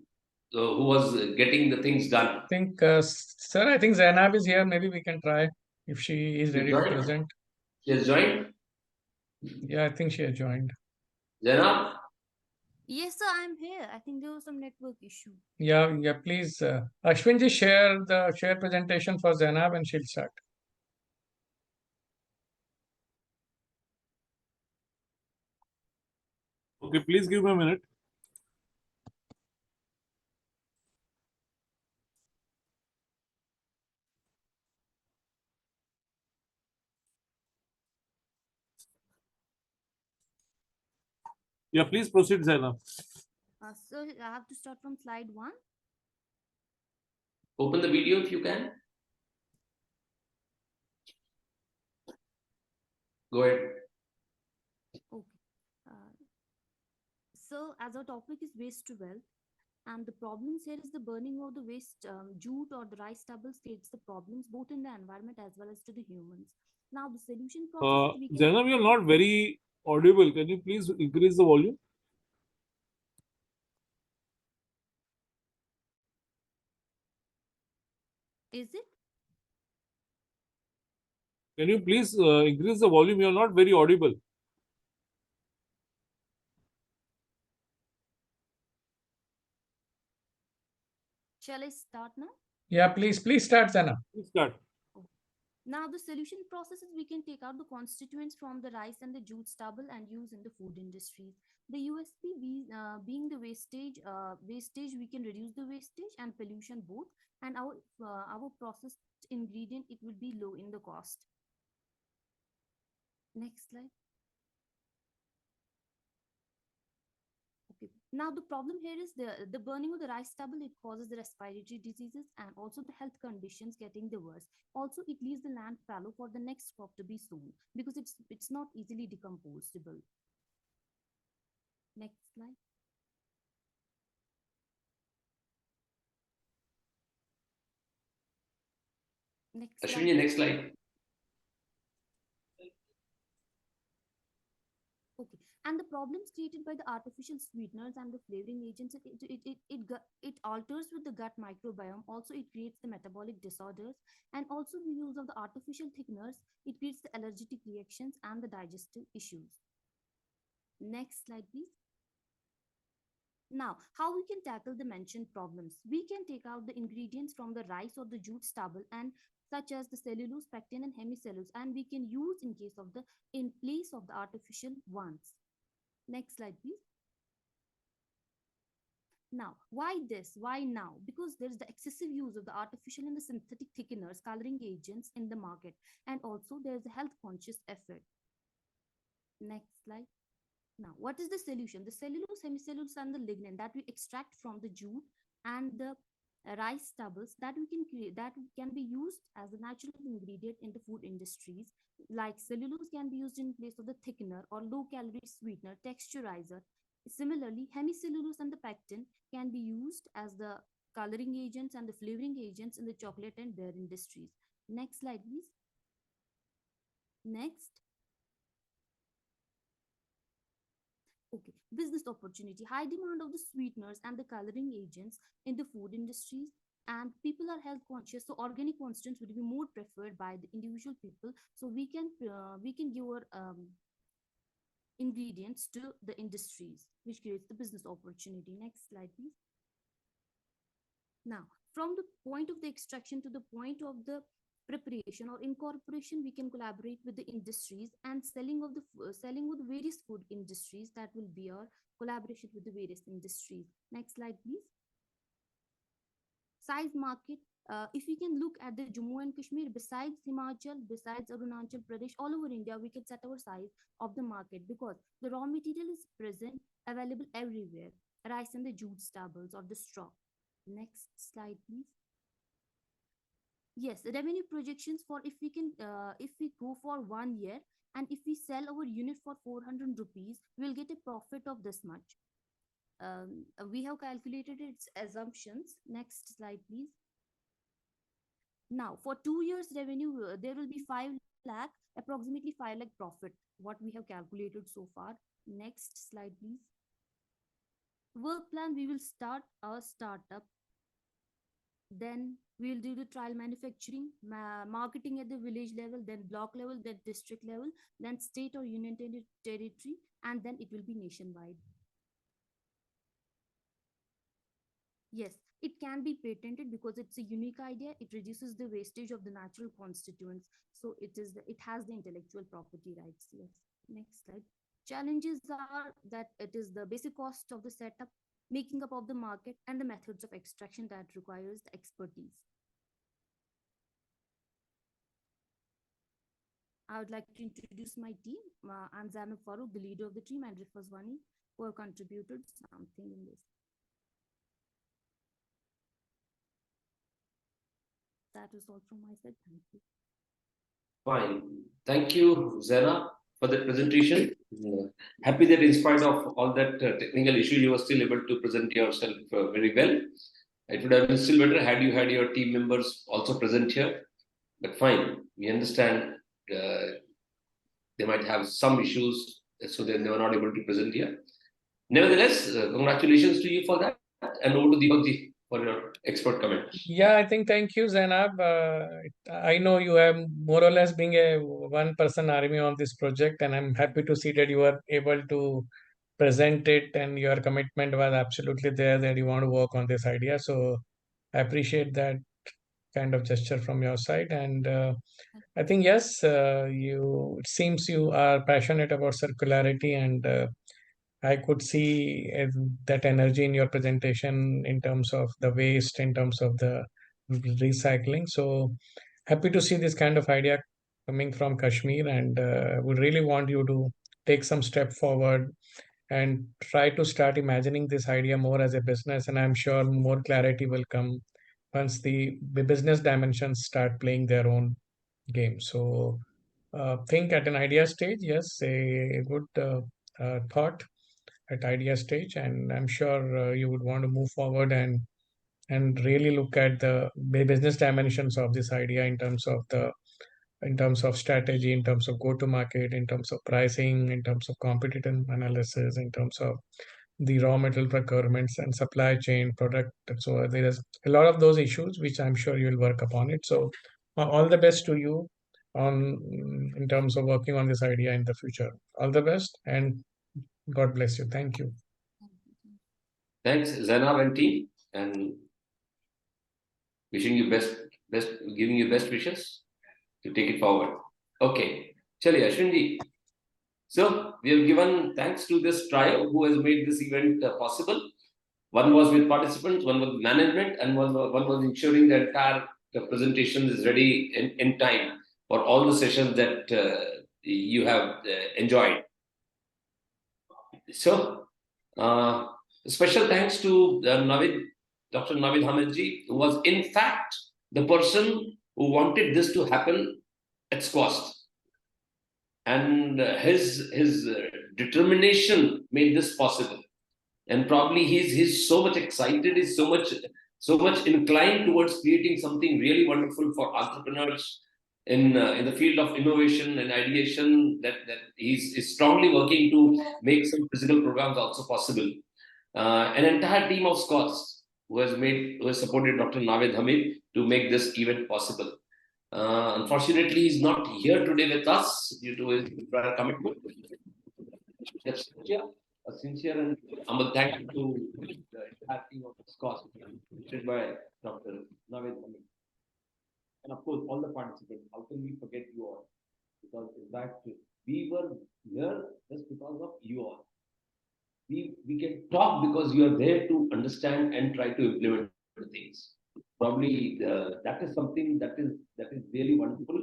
who was getting the things done. I think, sir, I think Zainab is here. Maybe we can try if she is ready to present. She has joined? Yeah, I think she has joined. Zainab? Yes, sir, I'm here. I think there was some network issue. Yeah, please. Ashwin ji, share presentation for Zainab and she'll start. Okay, please give me a minute. Yeah, please proceed, Zainab. So I have to start from slide 1. Open the video if you can. Go ahead. Okay. So as our topic is waste to wealth, and the problems here is the burning of the waste jute or the rice stubbles creates the problems both in the environment as well as to the humans. Now the solution process we can... Zainab, you're not very audible. Can you please increase the volume? Is it? Can you please increase the volume? You're not very audible. Shall I start now? Yeah, please start, Zainab. Please start. Now the solution process is we can take out the constituents from the rice and the jute stubble and use in the food industry. The USP being the wastage, we can reduce the wastage and pollution both, and our processed ingredient, it will be low in the cost. Next slide. Okay. Now the problem here is the burning of the rice stubble. It causes the respiratory diseases and also the health conditions getting the worse. Also, it leaves the land fallow for the next crop to be sown because it's not easily decomposable. Next slide. Next Ashwini, next slide. Okay, and the problems created by the artificial sweeteners and the flavoring agents, it alters with the gut microbiome. Also, it creates the metabolic disorders, and also the use of the artificial thickeners, it creates the allergic reactions and the digestive issues. Next slide, please. Now, how we can tackle the mentioned problems? We can take out the ingredients from the rice or the jute stubble, and such as the cellulose, pectin, and hemicellulose, and we can use in place of the artificial ones. Next slide, please. Now, why this? Why now? Because there is the excessive use of the artificial and the synthetic thickeners, coloring agents in the market, and also there is a health conscious effort. Next slide. Now, what is the solution? The cellulose, hemicellulose, and the lignin that we extract from the jute and the rice stubbles that we can create, that can be used as a natural ingredient in the food industries. Like cellulose can be used in place of the thickener or low-calorie sweetener, texturizer. Similarly, hemicellulose and the pectin can be used as the coloring agents and the flavoring agents in the chocolate and beer industries. Next slide, please. Next. Okay, business opportunity. High demand of the sweeteners and the coloring agents in the food industries, and people are health conscious, so organic constants would be more preferred by the individual people. So we can give our ingredients to the industries, which creates the business opportunity. Next slide, please. Now, from the point of the extraction to the point of the preparation or incorporation, we can collaborate with the industries, and selling with various food industries, that will be our collaboration with the various industries. Next slide, please. Size market. If we can look at the Jammu and Kashmir, besides Himachal, besides Arunachal Pradesh, all over India, we can set our size of the market, because the raw material is present, available everywhere. Rice and the jute stubbles or the straw. Next slide, please. Yes, revenue projections for if we go for 1 year, and if we sell our unit for 400 rupees, we'll get a profit of this much. We have calculated its assumptions. Next slide, please. Now, for 2 years revenue, there will be 5 lakh, approximately 5 lakh profit, what we have calculated so far. Next slide, please. Work plan, we will start our startup. Then we will do the trial manufacturing, marketing at the village level, then block level, then district level, then state or union territory, and then it will be nationwide. Yes, it can be patented because it's a unique idea. It reduces the wastage of the natural constituents. So it has the intellectual property rights. Yes. Next slide. Challenges are that it is the basic cost of the setup, making up of the market, and the methods of extraction that requires the expertise. I would like to introduce my team. I'm Zainab Farooq, the leader of the team, and Rifazwani, who have contributed something in this. That is all from my side. Thank you. Fine. Thank you, Zena, for that presentation. Happy that in spite of all that technical issue, you were still able to present yourself very well. It would have been still better had you had your team members also present here. But fine, we understand they might have some issues, so they were not able to present here. Nevertheless, congratulations to you for that. And over to Deepak for your expert comment. Yeah, I think thank you, Zainab. I know you have more or less being a one-person army on this project, and I'm happy to see that you are able to present it, and your commitment was absolutely there that you want to work on this idea. So I appreciate that kind of gesture from your side. And I think, yes, it seems you are passionate about circularity, and I could see that energy in your presentation in terms of the waste, in terms of the recycling. So happy to see this kind of idea coming from Kashmir, and would really want you to take some step forward and try to start imagining this idea more as a business. And I'm sure more clarity will come once the business dimensions start playing their own game. So think at an idea stage, yes, a good thought at idea stage, and I'm sure you would want to move forward and and really look at the business dimensions of this idea in terms of strategy, in terms of go-to-market, in terms of pricing, in terms of competitive analysis, in terms of the raw material procurements and supply chain product. So there is a lot of those issues which I'm sure you will work upon it. So all the best to you on in terms of working on this idea in the future. All the best and God bless you. Thank you. Thanks, Zainab and team, and wishing you giving you best wishes to take it forward. Okay, chaliye, Ashwinji. So we have given thanks to this trio who has made this event possible. One was with participants, one was management, and one was ensuring the entire presentation is ready in time for all the sessions that you have enjoyed. So, special thanks to Dr. Navid Hamidji, who was in fact the person who wanted this to happen at SKUAST. And his determination made this possible. And probably he's so much excited, he's so much inclined towards creating something really wonderful for entrepreneurs in the field of innovation and ideation, that he's strongly working to make some physical programs also possible. An entire team of SKUAST who has supported Dr. Navid Hamid to make this event possible. Unfortunately, he's not here today with us due to his prior commitment. Yes, a sincere and humble thank you to the entire team of SKUAST, led by Dr. Navid Hamid. And of course, all the participants. How can we forget you all? Because in fact, we were here just because of you all. We can talk because you are there to understand and try to implement the things. Probably that is something that is really wonderful.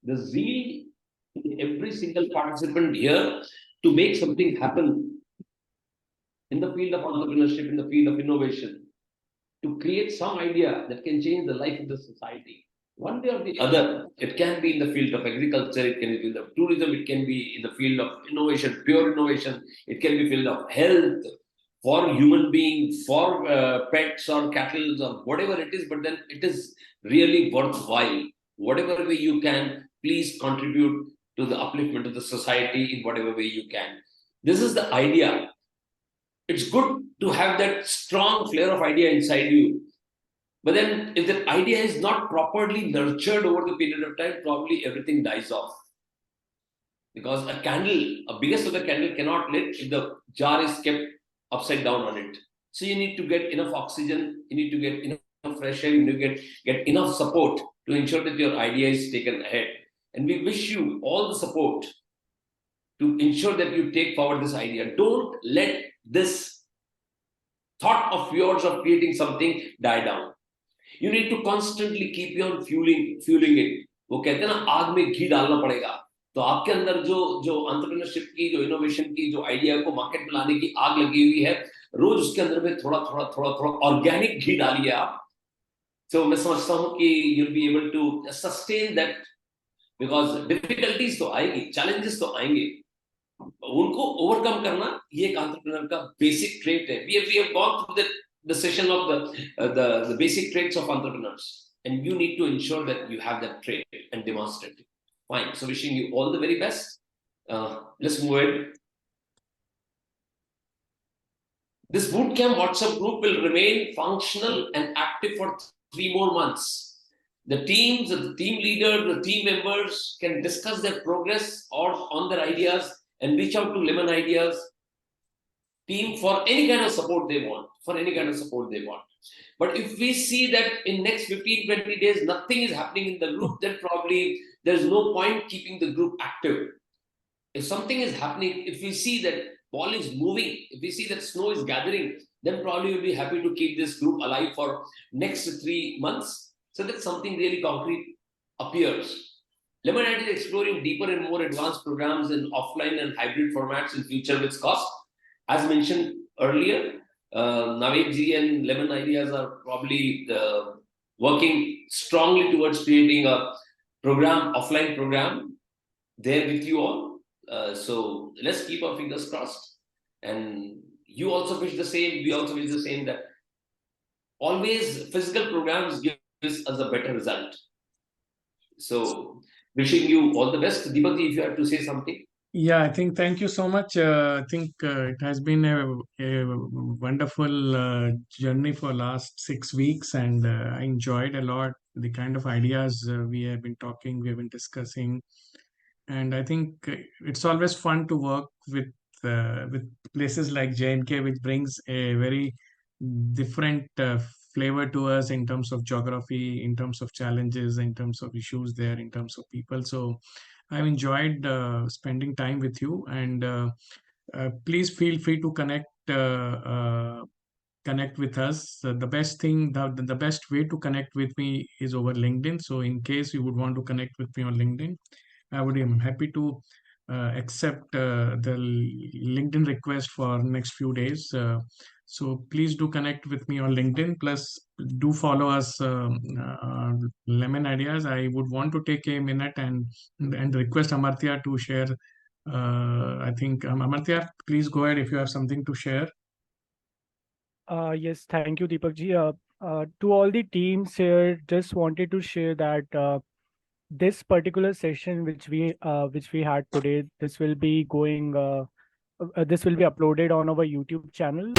The zeal in every single participant here to make something happen in the field of entrepreneurship, in the field of innovation, to create some idea that can change the life of the society. One way or the other, it can be in the field of agriculture, it can be in the field of tourism, it can be in the field of innovation, pure innovation, it can be field of health, for human beings, for pets or cattle or whatever it is, but then it is really worthwhile. Whatever way you can, please contribute to the upliftment of the society in whatever way you can. This is the idea. It's good to have that strong flare of idea inside you. But then if that idea is not properly nurtured over the period of time, probably everything dies off. Because a candle, a biggest of the candle cannot lit if the jar is kept upside down on it. So you need to get enough oxygen, you need to get enough fresh air, you need to get enough support to ensure that your idea is taken ahead. And we wish you all the support to ensure that you take forward this idea. Don't let this thought of yours of creating something die down. You need to constantly keep on fueling it. वो कहते हैं ना, आग में घी डालना पड़ेगा. तो आपके अंदर जो एंटरप्रेन्योरशिप की, जो इनोवेशन की, जो आइडिया को मार्केट में लाने की आग लगी हुई है, रोज उसके अंदर में थोड़ा ऑर्गेनिक घी डालिए आप. So मैं समझता हूँ कि you'll be able to sustain that, because difficulties तो आएगी, challenges तो आएंगे, उनको overcome करना ये एक entrepreneur का basic trait है. We have gone through the session of the basic traits of entrepreneurs, and you need to ensure that you have that trait and demonstrate it. Fine. So wishing you all the very best. Let's move ahead. This bootcamp WhatsApp group will remain functional and active for 3 more months. The teams, the team leaders, the team members can discuss their progress or on their ideas and reach out to Lemon Ideas team for any kind of support they want. But if we see that in next 15-20 days nothing is happening in the group, then probably there's no point keeping the group active. If something is happening, if we see that ball is moving, if we see that snow is gathering, then probably we'll be happy to keep this group alive for next 3 months, so that something really concrete appears. Lemon Ideas is exploring deeper and more advanced programs in offline and hybrid formats in future with SKUAST. As mentioned earlier, Navedji and Lemon Ideas are probably working strongly towards creating a program, offline program, there with you all. So let's keep our fingers crossed. And you also wish the same, we also wish the same, that always physical programs gives us a better result. So wishing you all the best. Deepak, if you have to say something. Yeah, I think thank you so much. I think it has been a wonderful journey for last 6 weeks, and I enjoyed a lot the kind of ideas we have been talking, we have been discussing, and I think it's always fun to work with places like J&K, which brings a very different flavor to us in terms of geography, in terms of challenges, in terms of issues there, in terms of people. So I've enjoyed spending time with you, and please feel free to connect with us. The best thing, the best way to connect with me is over LinkedIn. So in case you would want to connect with me on LinkedIn, I would am happy to accept the LinkedIn request for next few days. So please do connect with me on LinkedIn. Plus, do follow us, Lemon Ideas. I would want to take a minute and request Amartya to share. I think Amartya, please go ahead if you have something to share. Yes, thank you, Deepak ji. To all the teams here, just wanted to share that this particular session which we had today, this will be going. This will be uploaded on our YouTube channel.